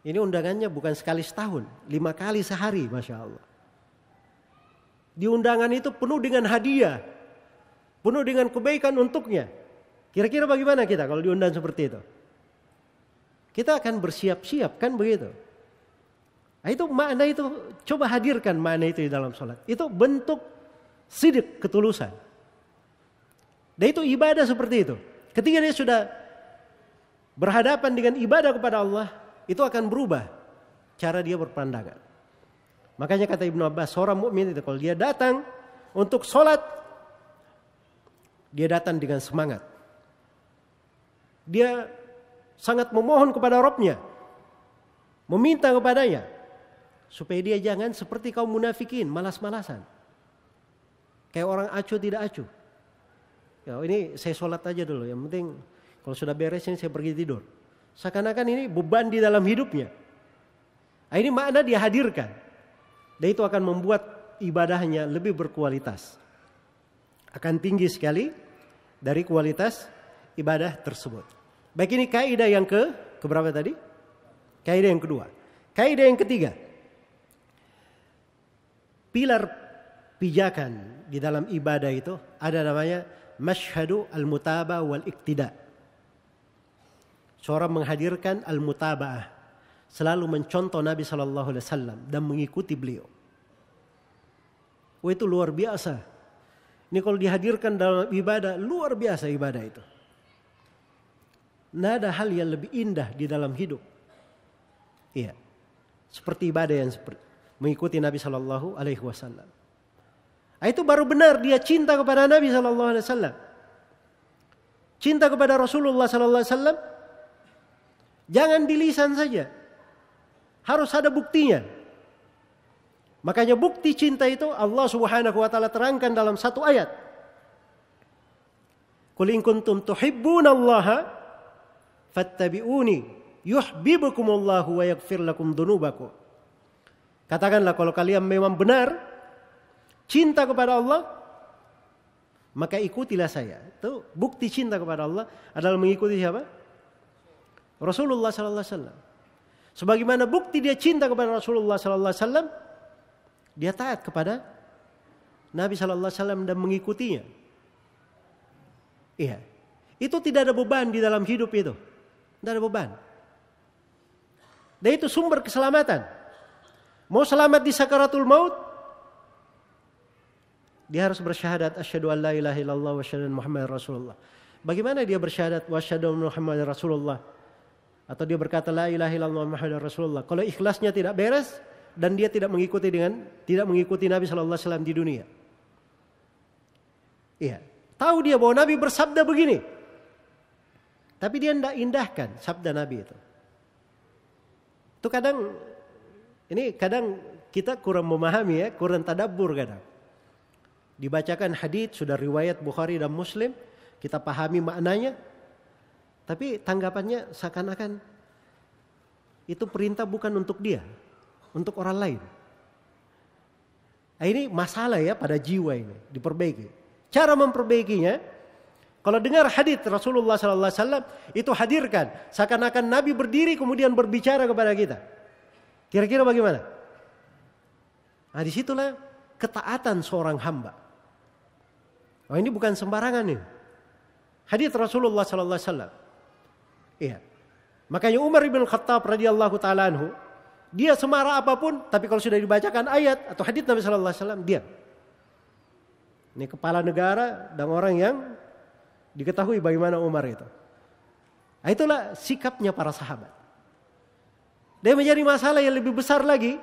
Ini undangannya bukan sekali setahun, 5 kali sehari, Masya Allah. Di undangan itu penuh dengan hadiah, penuh dengan kebaikan untuknya. Kira-kira bagaimana kita kalau diundang seperti itu? Kita akan bersiap-siap, kan begitu? Nah, itu makna itu, coba hadirkan makna itu di dalam sholat. Itu bentuk sidik, ketulusan. Dan itu ibadah seperti itu. Ketika dia sudah berhadapan dengan ibadah kepada Allah, itu akan berubah cara dia berpandangan. Makanya kata Ibnu Abbas, seorang mukmin itu kalau dia datang untuk sholat, dia datang dengan semangat. Dia sangat memohon kepada Rabb-Nya, meminta kepadanya, supaya dia jangan seperti kaum munafikin, malas-malasan. Kayak orang acuh tidak acuh. Ya, ini saya sholat aja dulu, yang penting kalau sudah beres ini saya pergi tidur. Seakan-akan ini beban di dalam hidupnya. Nah, ini makna dia hadirkan. Dan itu akan membuat ibadahnya lebih berkualitas. Akan tinggi sekali dari kualitas ibadah tersebut. Baik, ini kaidah yang keberapa tadi? Kaidah yang kedua. Kaidah yang ketiga. Pilar pijakan di dalam ibadah itu ada namanya masyhadu al-mutaba'ah wal iktida. Seorang menghadirkan al-mutaba'ah, selalu mencontoh Nabi SAW dan mengikuti beliau. Itu luar biasa. Ini kalau dihadirkan dalam ibadah, luar biasa ibadah itu. Tidak ada hal yang lebih indah di dalam hidup. Iya, seperti ibadah yang mengikuti Nabi SAW. Itu baru benar dia cinta kepada Nabi SAW. Cinta kepada Rasulullah SAW. Jangan di lisan saja. Harus ada buktinya. Makanya bukti cinta itu Allah Subhanahu wa taala terangkan dalam satu ayat. Qul in kuntum tuhibbunallaha fattabi'uni yuhibbukumullahu wa yaghfir lakum dzunubakum. Katakanlah kalau kalian memang benar cinta kepada Allah, maka ikutilah saya. Itu bukti cinta kepada Allah adalah mengikuti siapa? Rasulullah sallallahu alaihi wasallam. Sebagaimana bukti dia cinta kepada Rasulullah sallallahu alaihi wasallam, dia taat kepada Nabi sallallahu alaihi wasallam dan mengikutinya. Iya. Itu tidak ada beban di dalam hidup itu. Tidak ada beban. Dan itu sumber keselamatan. Mau selamat di sakaratul maut, dia harus bersyahadat asyhadu an la ilaha illallah wa asyhadu anna Muhammadar Rasulullah. Bagaimana dia bersyahadat wa asyhadu anna Muhammadar Rasulullah? Atau dia berkata la ilaha illallah Muhammadar Rasulullah. Kalau ikhlasnya tidak beres dan dia tidak mengikuti Nabi sallallahu alaihi wasallam di dunia. Iya, tahu dia bahwa Nabi bersabda begini. Tapi dia tidak indahkan sabda Nabi itu. Itu kadang kita kurang memahami ya, kurang tadabbur kadang. Dibacakan hadits sudah riwayat Bukhari dan Muslim, kita pahami maknanya, tapi tanggapannya seakan-akan itu perintah bukan untuk dia, untuk orang lain. Nah, ini masalah ya pada jiwa ini, diperbaiki. Cara memperbaikinya, kalau dengar hadits Rasulullah SAW itu hadirkan, seakan-akan Nabi berdiri kemudian berbicara kepada kita. Kira-kira bagaimana? Nah, disitulah ketaatan seorang hamba. Oh, ini bukan sembarangan nih. Hadits Rasulullah SAW. Iya. Makanya Umar bin Khattab radhiyallahu taala anhu, dia semarah apapun, tapi kalau sudah dibacakan ayat atau hadits Nabi sallallahu alaihi wasallam, diam. Ini kepala negara dan orang yang diketahui bagaimana Umar itu. Nah, itulah sikapnya para sahabat. Dan menjadi masalah yang lebih besar lagi,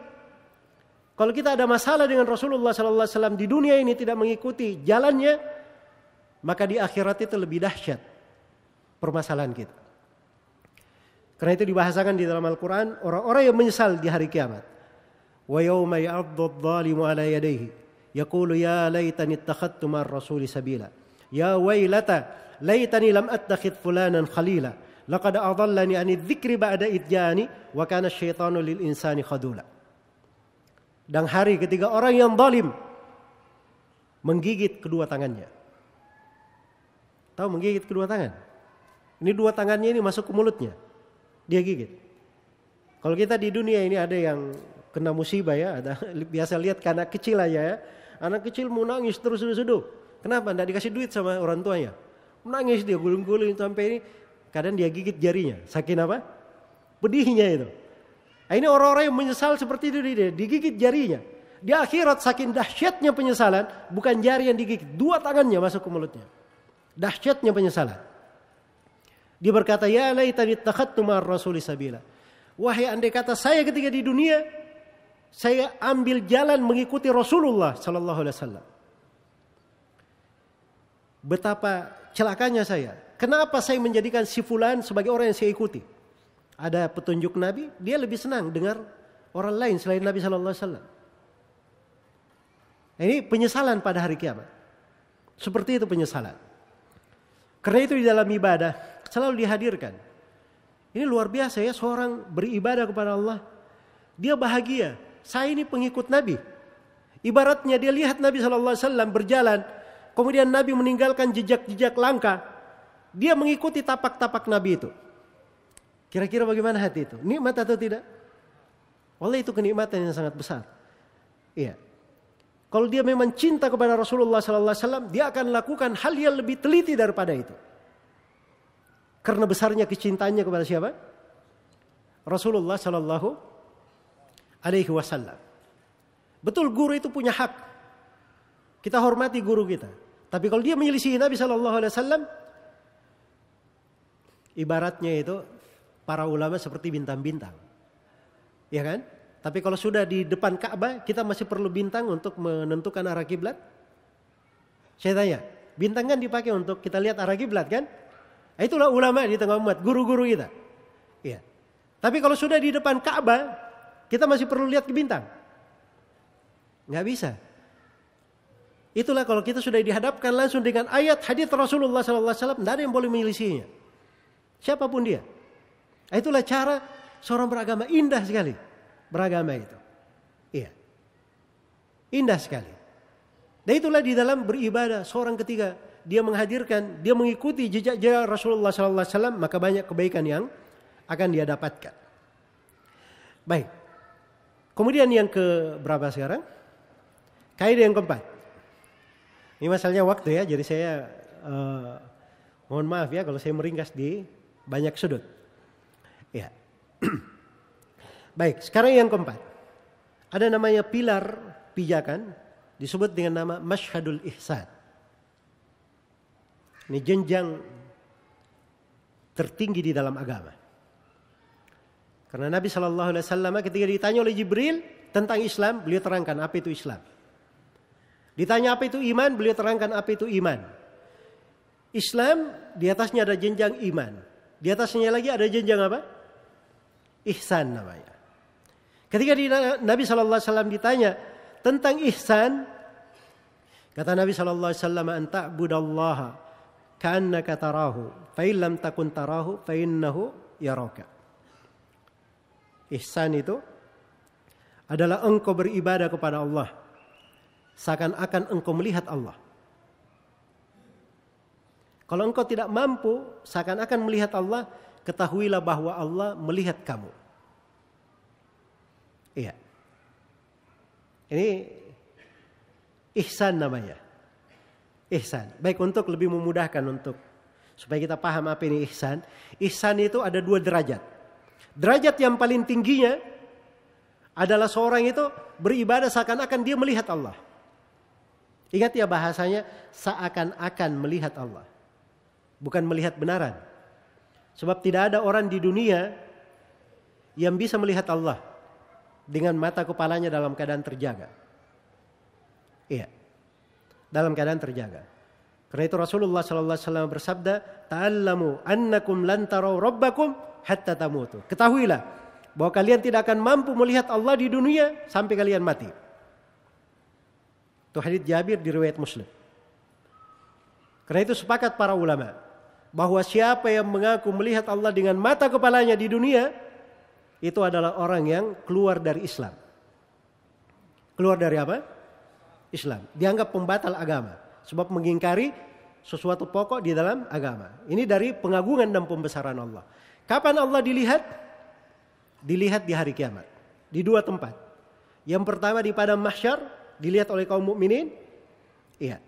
kalau kita ada masalah dengan Rasulullah sallallahu alaihi wasallam di dunia ini tidak mengikuti jalannya, maka di akhirat itu lebih dahsyat permasalahan kita. Karena itu dibahasakan di dalam Al-Quran orang-orang yang menyesal di hari kiamat. Wa yawma ya'addu adh-dhalimu ala yadayhi yaqulu ya laitani ittakhadtu ma'ar rasuli sabila. Ya wailata laitani lam attakhidh fulanan khalila. Laqad adallani 'ani dzikri ba'da idh ja'ani wa kana asyaitanu lil insani khadula. Dan hari ketika orang yang zalim menggigit kedua tangannya. Tahu menggigit kedua tangan? Ini dua tangannya ini masuk ke mulutnya. Dia gigit. Kalau kita di dunia ini ada yang kena musibah ya, ada biasa lihat ke anak kecil aja ya. Anak kecil mau nangis terus. Kenapa? Nggak dikasih duit sama orang tuanya. Menangis dia guling-guling sampai ini. Kadang dia gigit jarinya. Saking apa? Pedihnya itu. Nah, ini orang-orang yang menyesal seperti itu dia digigit jarinya. Di akhirat saking dahsyatnya penyesalan, bukan jari yang digigit, dua tangannya masuk ke mulutnya. Dahsyatnya penyesalan. Dia berkata, ya laitani ittakhadtu ma'ar rasuli sabila. Wahai andai kata saya ketika di dunia, saya ambil jalan mengikuti Rasulullah sallallahu alaihi wasallam. Betapa celakanya saya. Kenapa saya menjadikan si fulan sebagai orang yang saya ikuti? Ada petunjuk Nabi, dia lebih senang dengar orang lain selain Nabi sallallahu alaihi wasallam. Ini penyesalan pada hari kiamat. Seperti itu penyesalan. Karena itu di dalam ibadah selalu dihadirkan. Ini luar biasa ya, seorang beribadah kepada Allah. Dia bahagia. Saya ini pengikut Nabi. Ibaratnya dia lihat Nabi SAW berjalan. Kemudian Nabi meninggalkan jejak-jejak langkah. Dia mengikuti tapak-tapak Nabi itu. Kira-kira bagaimana hati itu? Nikmat atau tidak? Oleh itu kenikmatan yang sangat besar. Iya. Kalau dia memang cinta kepada Rasulullah SAW, dia akan lakukan hal yang lebih teliti daripada itu. Karena besarnya kecintaannya kepada siapa? Rasulullah Sallallahu Alaihi Wasallam. Betul guru itu punya hak. Kita hormati guru kita. Tapi kalau dia menyelisihi Nabi Sallallahu Alaihi Wasallam, ibaratnya itu para ulama seperti bintang-bintang, ya kan? Tapi kalau sudah di depan Ka'bah, kita masih perlu bintang untuk menentukan arah kiblat. Saya tanya, bintang kan dipakai untuk kita lihat arah kiblat kan? Itulah ulama di tengah umat, guru-guru kita. Iya. Tapi kalau sudah di depan Ka'bah, kita masih perlu lihat ke bintang. Nggak bisa. Itulah kalau kita sudah dihadapkan langsung dengan ayat hadits Rasulullah SAW, tidak ada yang boleh menyelisihinya. Siapapun dia. Itulah cara seorang beragama, indah sekali beragama itu. Iya. Indah sekali. Dan itulah di dalam beribadah seorang ketika dia menghadirkan, dia mengikuti jejak-jejak Rasulullah SAW, maka banyak kebaikan yang akan dia dapatkan. Baik. Kemudian yang ke berapa sekarang? Kaidah yang keempat. Ini masalahnya waktu ya, jadi saya mohon maaf ya kalau saya meringkas di banyak sudut. Ya. Baik, sekarang yang keempat. Ada namanya pilar pijakan, disebut dengan nama Masyhadul Ihsan. Ini jenjang tertinggi di dalam agama. Karena Nabi SAW ketika ditanya oleh Jibril tentang Islam, beliau terangkan apa itu Islam. Ditanya apa itu iman, beliau terangkan apa itu iman. Islam di atasnya ada jenjang iman. Di atasnya lagi ada jenjang apa? Ihsan namanya. Ketika Nabi SAW ditanya tentang ihsan, kata Nabi SAW, "Anta budallaha ka'annaka tarahu, fa in lam takun tarahu fa innahu yaraka." Ihsan itu adalah engkau beribadah kepada Allah seakan-akan engkau melihat Allah. Kalau engkau tidak mampu seakan-akan melihat Allah, ketahuilah bahwa Allah melihat kamu. Iya. Ini ihsan namanya. Ihsan. Baik, untuk lebih memudahkan untuk supaya kita paham apa ini ihsan. Ihsan itu ada 2 derajat. Derajat yang paling tingginya adalah seorang itu beribadah seakan-akan dia melihat Allah. Ingat ya bahasanya, seakan-akan melihat Allah. Bukan melihat benaran. Sebab tidak ada orang di dunia yang bisa melihat Allah dengan mata kepalanya dalam keadaan terjaga. Iya. Dalam keadaan terjaga. Karena itu Rasulullah SAW bersabda, "Ta'allamu annakum lan taraw rabbakum hatta tamutu." Ketahuilah bahwa kalian tidak akan mampu melihat Allah di dunia sampai kalian mati. Itu hadits Jabir di riwayat Muslim. Karena itu sepakat para ulama bahwa siapa yang mengaku melihat Allah dengan mata kepalanya di dunia, itu adalah orang yang keluar dari Islam. Keluar dari apa? Islam. Dianggap pembatal agama. Sebab mengingkari sesuatu pokok di dalam agama. Ini dari pengagungan dan pembesaran Allah. Kapan Allah dilihat? Dilihat di hari kiamat. Di dua tempat. Yang pertama di padang mahsyar, dilihat oleh kaum mukminin. Iya.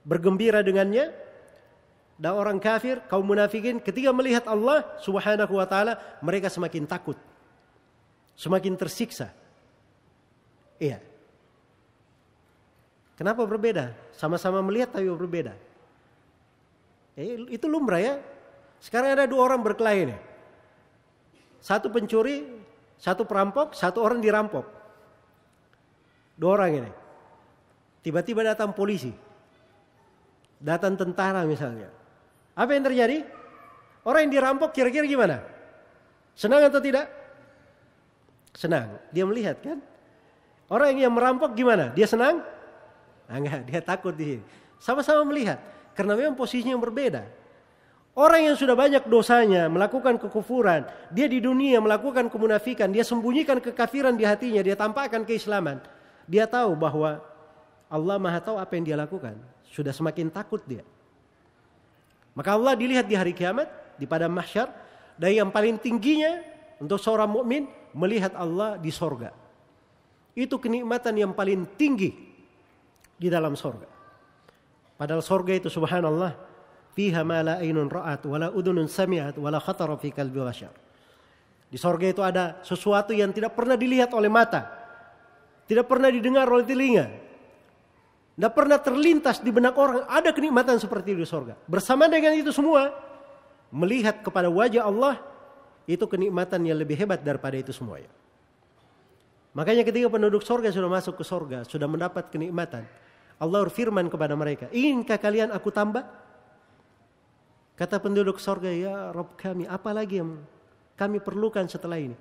Bergembira dengannya. Dan orang kafir, kaum munafikin, ketika melihat Allah Subhanahu wa taala, mereka semakin takut. Semakin tersiksa. Iya. Kenapa berbeda? Sama-sama melihat tapi berbeda. Itu lumrah ya. Sekarang ada dua orang berkelahi nih. Satu pencuri, satu perampok, satu orang dirampok. Dua orang ini. Tiba-tiba datang polisi. Datang tentara misalnya. Apa yang terjadi? Orang yang dirampok kira-kira gimana? Senang atau tidak? Senang. Dia melihat kan? Orang yang merampok gimana? Dia senang? Enggak, dia takut di sini. Sama-sama melihat. Karena memang posisinya yang berbeda. Orang yang sudah banyak dosanya, melakukan kekufuran, dia di dunia melakukan kemunafikan, dia sembunyikan kekafiran di hatinya, dia tampakkan keislaman. Dia tahu bahwa Allah Maha tahu apa yang dia lakukan. Sudah semakin takut dia. Maka Allah dilihat di hari kiamat, di padang mahsyar, dan yang paling tingginya untuk seorang mukmin melihat Allah di sorga. Itu kenikmatan yang paling tinggi di dalam sorga. Padahal sorga itu subhanallah, fiha ma la ainun ra'at wala udhunun sami'at wala khatara fi qalbi bashar. Di sorga itu ada sesuatu yang tidak pernah dilihat oleh mata, tidak pernah didengar oleh telinga, tidak pernah terlintas di benak orang. Ada kenikmatan seperti itu di sorga. Bersama dengan itu semua, melihat kepada wajah Allah, itu kenikmatan yang lebih hebat daripada itu semuanya. Makanya ketika penduduk sorga sudah masuk ke sorga, sudah mendapat kenikmatan, Allah berfirman kepada mereka, inginkah kalian aku tambah? Kata penduduk sorga, ya Rabb kami, apa lagi yang kami perlukan setelah ini?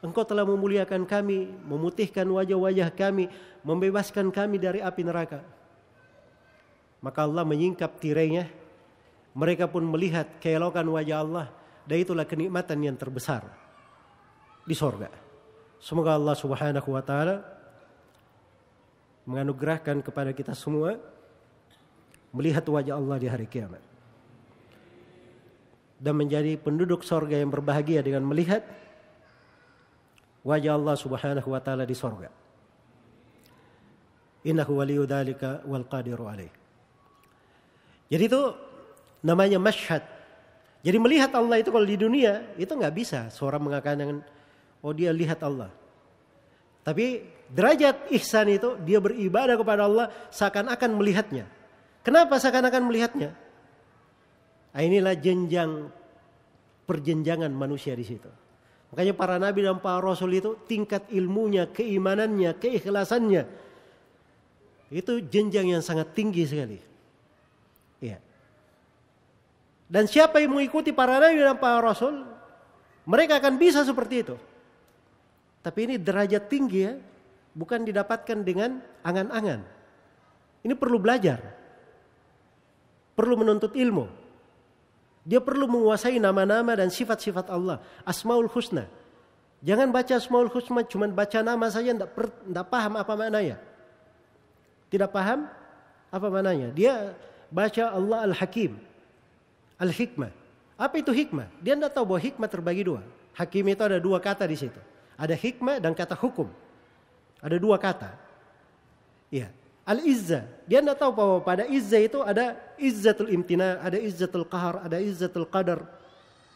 Engkau telah memuliakan kami, memutihkan wajah-wajah kami, membebaskan kami dari api neraka. Maka Allah menyingkap tirainya, mereka pun melihat keelokan wajah Allah, dan itulah kenikmatan yang terbesar di sorga. Semoga Allah Subhanahu wa taala menganugerahkan kepada kita semua melihat wajah Allah di hari kiamat dan menjadi penduduk sorga yang berbahagia dengan melihat wajah Allah Subhanahu wa taala di sorga. Innahu waliyyu dzalika wal qadiru alaih. Jadi itu namanya masyhad. Jadi melihat Allah itu kalau di dunia itu enggak bisa seorang mengatakan oh dia lihat Allah. Tapi derajat ihsan itu dia beribadah kepada Allah seakan-akan melihatnya. Kenapa seakan-akan melihatnya? Nah, inilah jenjang perjenjangan manusia di situ. Makanya para nabi dan para rasul itu tingkat ilmunya, keimanannya, keikhlasannya itu jenjang yang sangat tinggi sekali. Iya. Dan siapa yang mengikuti para nabi dan para rasul, mereka akan bisa seperti itu. Tapi ini derajat tinggi ya, bukan didapatkan dengan angan-angan. Ini perlu belajar. Perlu menuntut ilmu. Dia perlu menguasai nama-nama dan sifat-sifat Allah. Asmaul Husna. Jangan baca Asmaul Husna cuma baca nama saja, tidak paham apa maknanya. Tidak paham apa maknanya. Dia baca Allah Al-Hakim. Al-Hikmah. Apa itu hikmah? Dia tidak tahu bahwa hikmah terbagi dua. Hakim itu ada dua kata di situ. Ada hikmah dan kata hukum. Ada dua kata. Ya. Al-Izzah. Dia tidak tahu bahwa pada Izzah itu ada Izzatul Imtina, ada Izzatul Qahar, ada Izzatul Qadar.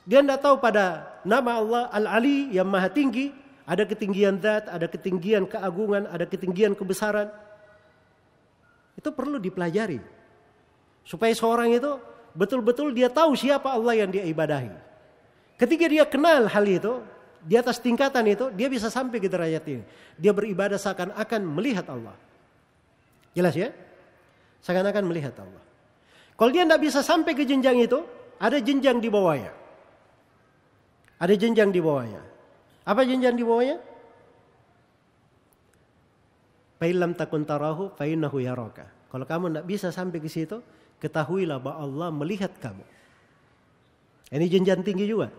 Dia tidak tahu pada nama Allah Al-Ali yang maha tinggi, ada ketinggian zat, ada ketinggian keagungan, ada ketinggian kebesaran. Itu perlu dipelajari. Supaya seorang itu betul-betul dia tahu siapa Allah yang dia ibadahi. Ketika dia kenal hal itu, di atas tingkatan itu, dia bisa sampai ke derajat ini. Dia beribadah seakan-akan melihat Allah. Jelas ya? Seakan-akan melihat Allah. Kalau dia tidak bisa sampai ke jenjang itu, ada jenjang di bawahnya. Ada jenjang di bawahnya. Apa jenjang di bawahnya? Fa illam takun tarahu fa innahu yaraka. Kalau kamu tidak bisa sampai ke situ, ketahuilah bahwa Allah melihat kamu. Ini jenjang tinggi juga.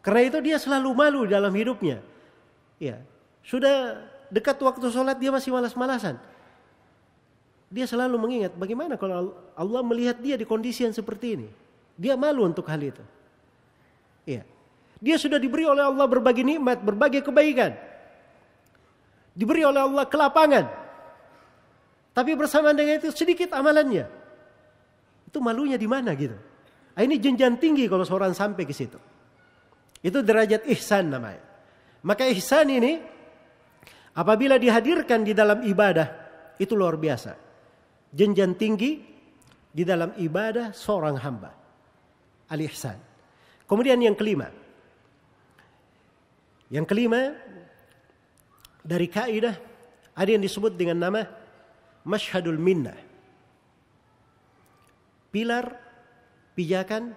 Karena itu dia selalu malu dalam hidupnya. Ya, sudah dekat waktu sholat dia masih malas-malasan. Dia selalu mengingat bagaimana kalau Allah melihat dia di kondisi yang seperti ini. Dia malu untuk hal itu. Iya. Dia sudah diberi oleh Allah berbagai nikmat, berbagai kebaikan. Diberi oleh Allah kelapangan. Tapi bersamaan dengan itu sedikit amalannya. Itu malunya di mana gitu. Ini jenjang tinggi kalau seorang sampai ke situ. Itu derajat ihsan namanya. Maka ihsan ini apabila dihadirkan di dalam ibadah itu luar biasa. Jenjang tinggi di dalam ibadah seorang hamba. Al-ihsan. Kemudian yang kelima. Yang kelima dari kaidah ada yang disebut dengan nama Mashhadul Minnah. Pilar pijakan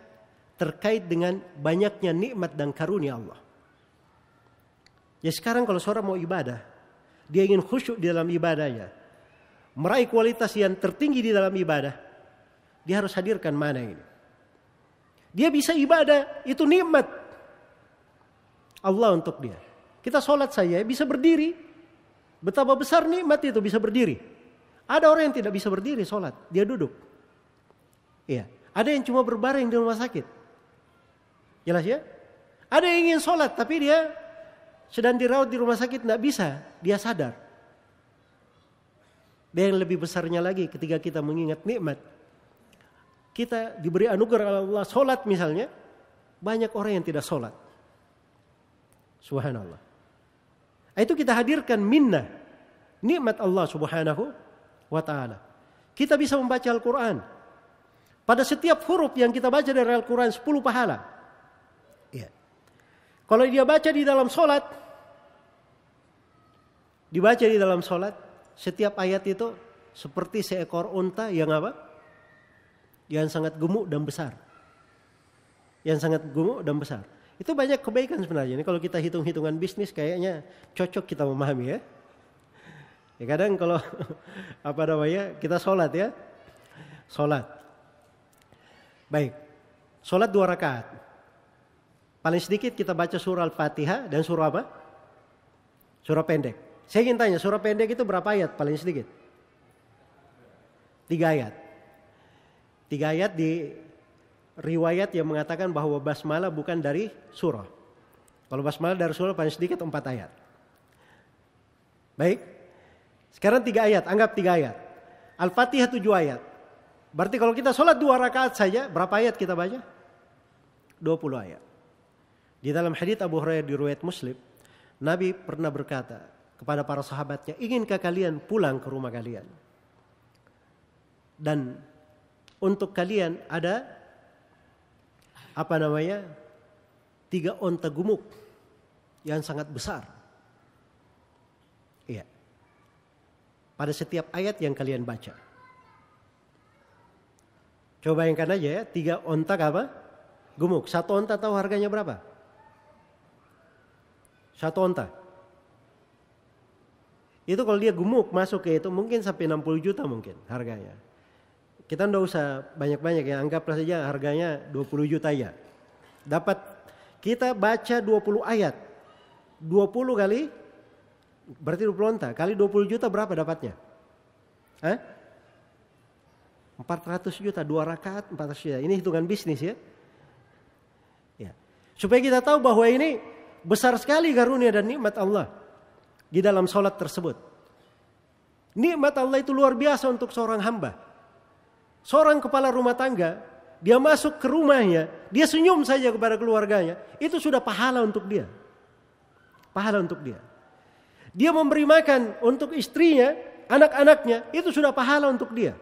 terkait dengan banyaknya nikmat dan karunia Allah. Ya sekarang kalau seorang mau ibadah, dia ingin khusyuk di dalam ibadahnya, meraih kualitas yang tertinggi di dalam ibadah, dia harus hadirkan mana ini. Dia bisa ibadah, itu nikmat Allah untuk dia. Kita sholat saja bisa berdiri. Betapa besar nikmat itu bisa berdiri. Ada orang yang tidak bisa berdiri sholat, dia duduk. Iya. Ada yang cuma berbaring di rumah sakit. Jelas ya? Ada yang ingin sholat tapi dia sedang dirawat di rumah sakit tidak bisa, dia sadar. Dan yang lebih besarnya lagi ketika kita mengingat nikmat, kita diberi anugerah Allah sholat misalnya, banyak orang yang tidak sholat. Subhanallah. Itu kita hadirkan minnah, nikmat Allah subhanahu wa ta'ala. Kita bisa membaca Al-Quran. Pada setiap huruf yang kita baca dari Al-Quran 10 pahala. Ya. Kalau dia baca di dalam sholat, dibaca di dalam sholat, setiap ayat itu seperti seekor unta yang apa? Yang sangat gemuk dan besar. Yang sangat gemuk dan besar. Itu banyak kebaikan sebenarnya. Ini kalau kita hitung-hitungan bisnis kayaknya cocok kita memahami ya. Ya kadang kalau apa namanya kita sholat ya. Sholat. Baik. Sholat 2 rakaat. Paling sedikit kita baca surah Al-Fatihah dan surah apa? Surah pendek. Saya ingin tanya, surah pendek itu berapa ayat paling sedikit? 3 ayat. 3 ayat di riwayat yang mengatakan bahwa basmalah bukan dari surah. Kalau basmalah dari surah paling sedikit 4 ayat. Baik. Sekarang 3 ayat, anggap 3 ayat. Al-Fatihah 7 ayat. Berarti kalau kita sholat 2 rakaat saja, berapa ayat kita baca? 20 ayat. Di dalam hadits Abu Hurairah di riwayat Muslim, Nabi pernah berkata kepada para sahabatnya, inginkah kalian pulang ke rumah kalian? Dan untuk kalian ada 3 onta gemuk yang sangat besar. Iya. Pada setiap ayat yang kalian baca. Coba bayangkan aja ya, 3 onta apa? Gemuk. 1 onta tahu harganya berapa? 1 onta. Itu kalau dia gemuk masuk ke itu mungkin sampai 60 juta mungkin harganya. Kita tidak usah banyak-banyak ya, anggaplah saja harganya 20 juta ya. Dapat kita baca 20 ayat. 20 kali, berarti 20 onta. Kali 20 juta berapa dapatnya? 400 juta, 2 rakaat 400 juta. Ini hitungan bisnis ya. Ya. Supaya kita tahu bahwa ini besar sekali karunia dan nikmat Allah di dalam sholat tersebut. Nikmat Allah itu luar biasa untuk seorang hamba. Seorang kepala rumah tangga, dia masuk ke rumahnya, dia senyum saja kepada keluarganya, itu sudah pahala untuk dia. Pahala untuk dia. Dia memberi makan untuk istrinya, anak-anaknya, itu sudah pahala untuk dia.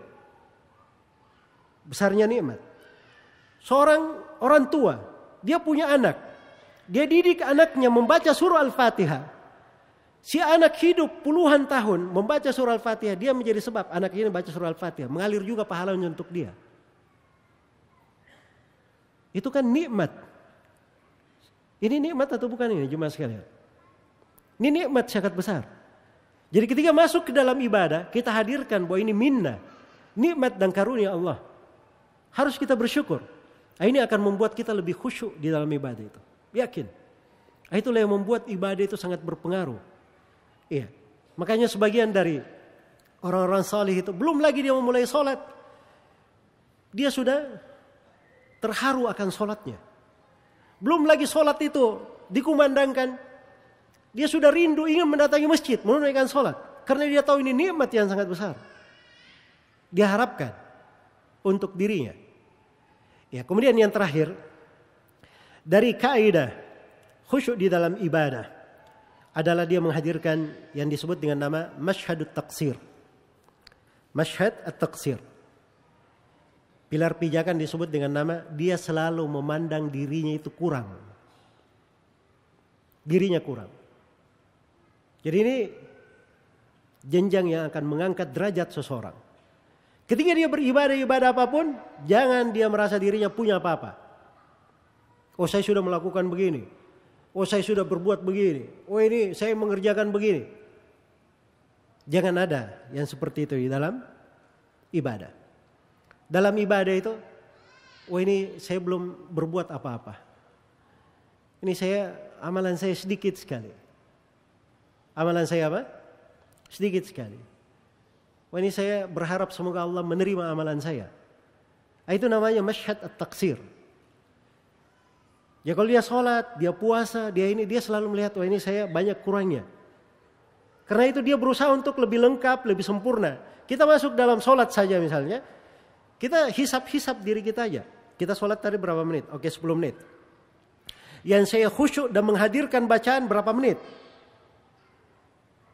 Besarnya nikmat. Seorang orang tua, dia punya anak, dia didik anaknya membaca surah Al-Fatihah. Si anak hidup puluhan tahun membaca surah Al-Fatihah, dia menjadi sebab anak ini baca surah Al-Fatihah, mengalir juga pahalanya untuk dia. Itu kan nikmat. Ini nikmat atau bukan ini jemaah sekalian? Ini nikmat sangat besar. Jadi ketika masuk ke dalam ibadah, kita hadirkan bahwa ini minnah, nikmat dan karunia Allah. Harus kita bersyukur. Ini akan membuat kita lebih khusyuk di dalam ibadah itu. Yakin. Itulah yang membuat ibadah itu sangat berpengaruh. Iya. Makanya sebagian dari Orang-orang salih itu belum lagi dia memulai sholat, dia sudah terharu akan sholatnya. Belum lagi sholat itu dikumandangkan, dia sudah rindu ingin mendatangi masjid menunaikan sholat. Karena dia tahu ini nikmat yang sangat besar. Dia harapkan untuk dirinya. Ya, kemudian yang terakhir, dari kaidah khusyuk di dalam ibadah adalah dia menghadirkan yang disebut dengan nama masyhadut taqsir. Masyhad at-taqsir. Pilar pijakan disebut dengan nama dia selalu memandang dirinya itu kurang. Dirinya kurang. Jadi ini jenjang yang akan mengangkat derajat seseorang. Ketika dia beribadah apapun, jangan dia merasa dirinya punya apa-apa. Oh, saya sudah melakukan begini. Oh, saya sudah berbuat begini. Oh, ini saya mengerjakan begini. Jangan ada yang seperti itu di dalam ibadah. Dalam ibadah itu, oh ini saya belum berbuat apa-apa. Ini amalan saya sedikit sekali. Amalan saya apa? Sedikit sekali. Oh ini saya berharap semoga Allah menerima amalan saya. Itu namanya masyhad at-taqsir. Ya kalau dia sholat, dia puasa, dia selalu melihat, oh ini saya banyak kurangnya. Karena itu dia berusaha untuk lebih lengkap, lebih sempurna. Kita masuk dalam sholat saja misalnya, kita hisap diri kita aja. Kita sholat tadi berapa menit? Oke, 10 menit. Yang saya khusyuk dan menghadirkan bacaan berapa menit?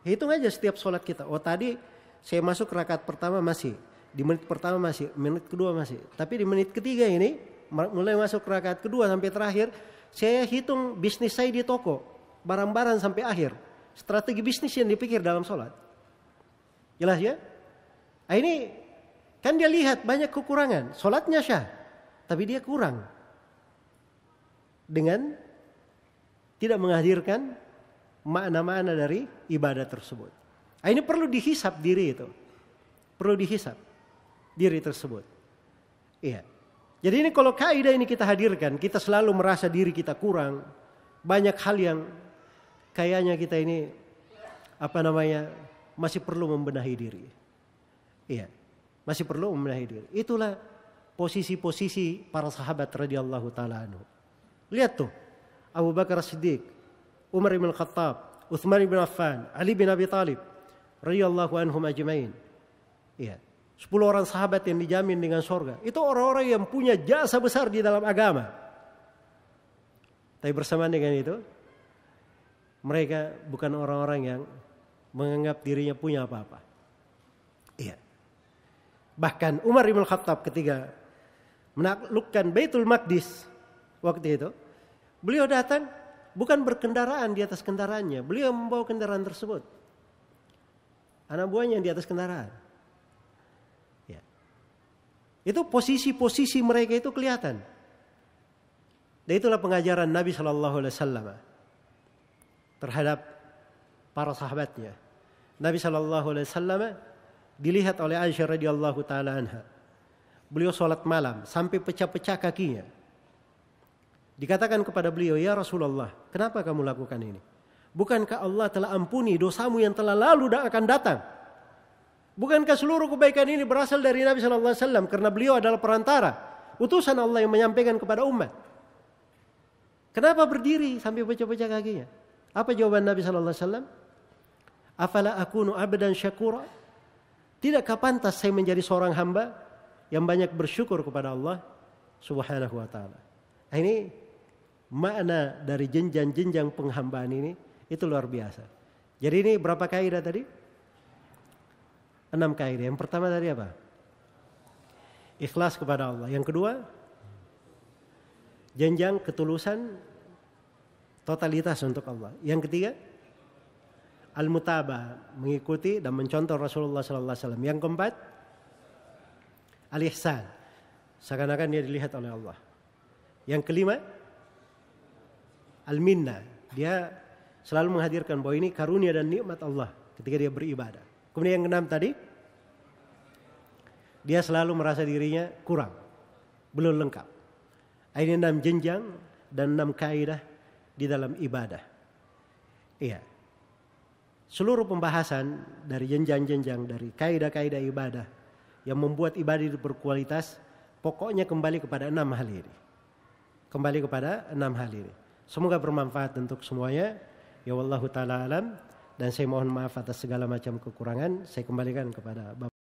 Hitung aja setiap sholat kita. Oh tadi saya masuk rakaat pertama masih, di menit pertama masih, menit kedua masih. Tapi di menit ketiga ini, mulai masuk rakaat kedua sampai terakhir, saya hitung bisnis saya di toko, barang-barang sampai akhir. Strategi bisnis yang dipikir dalam sholat. Jelas ya? Nah, ini kan dia lihat banyak kekurangan. Sholatnya syah, tapi dia kurang. Dengan tidak menghadirkan makna-makna dari ibadah tersebut. Nah, ini perlu dihisap diri itu. Perlu dihisap diri tersebut. Iya. Jadi ini kalau kaidah ini kita hadirkan, kita selalu merasa diri kita kurang. Banyak hal yang kayaknya kita ini masih perlu membenahi diri. Iya, masih perlu membenahi diri. Itulah posisi-posisi para sahabat radhiyallahu taala anhu. Lihat tuh, Abu Bakar As-Siddiq, Umar bin Khattab, Utsman bin Affan, Ali bin Abi Thalib radhiyallahu anhum ajmain. Iya, 10 orang sahabat yang dijamin dengan surga. Itu orang-orang yang punya jasa besar di dalam agama. Tapi bersamaan dengan itu, mereka bukan orang-orang yang menganggap dirinya punya apa-apa. Iya. Bahkan Umar bin Khattab ketika menaklukkan Baitul Maqdis waktu itu, beliau datang bukan berkendaraan di atas kendaraannya, beliau membawa kendaraan tersebut. Anak buahnya yang di atas kendaraan. Ya. Itu posisi-posisi mereka itu kelihatan. Dan itulah pengajaran Nabi SAW terhadap para sahabatnya. Nabi SAW dilihat oleh Aisyah radhiyallahu taala anha. Beliau sholat malam sampai pecah-pecah kakinya. Dikatakan kepada beliau, ya Rasulullah, kenapa kamu lakukan ini? Bukankah Allah telah ampuni dosamu yang telah lalu dan akan datang? Bukankah seluruh kebaikan ini berasal dari Nabi SAW karena beliau adalah perantara, utusan Allah yang menyampaikan kepada umat? Kenapa berdiri sampai pecah-pecah kakinya? Apa jawaban Nabi SAW? Afala akunu abdan syakura? Tidakkah pantas saya menjadi seorang hamba yang banyak bersyukur kepada Allah Subhanahu wa taala? Ini makna dari jenjang-jenjang penghambaan ini itu luar biasa. Jadi ini berapa kaidah tadi? 6 kaidah. Yang pertama tadi apa? Ikhlas kepada Allah. Yang kedua, jenjang ketulusan totalitas untuk Allah. Yang ketiga, al-mutabah, mengikuti dan mencontoh Rasulullah SAW. Yang keempat, al-ihsan, seakan-akan dia dilihat oleh Allah. Yang kelima, al-minnah, dia selalu menghadirkan bahwa ini karunia dan nikmat Allah ketika dia beribadah. Kemudian yang keenam tadi, dia selalu merasa dirinya kurang, belum lengkap. Ini 6 jenjang dan 6 kaidah di dalam ibadah. Iya. seluruh pembahasan dari jenjang-jenjang, dari kaidah-kaidah ibadah yang membuat ibadah itu berkualitas, pokoknya kembali kepada 6 hal ini. Kembali kepada 6 hal ini. Semoga bermanfaat untuk semuanya. Ya wallahu ta'ala alam. Dan saya mohon maaf atas segala macam kekurangan. Saya kembalikan kepada Bapak.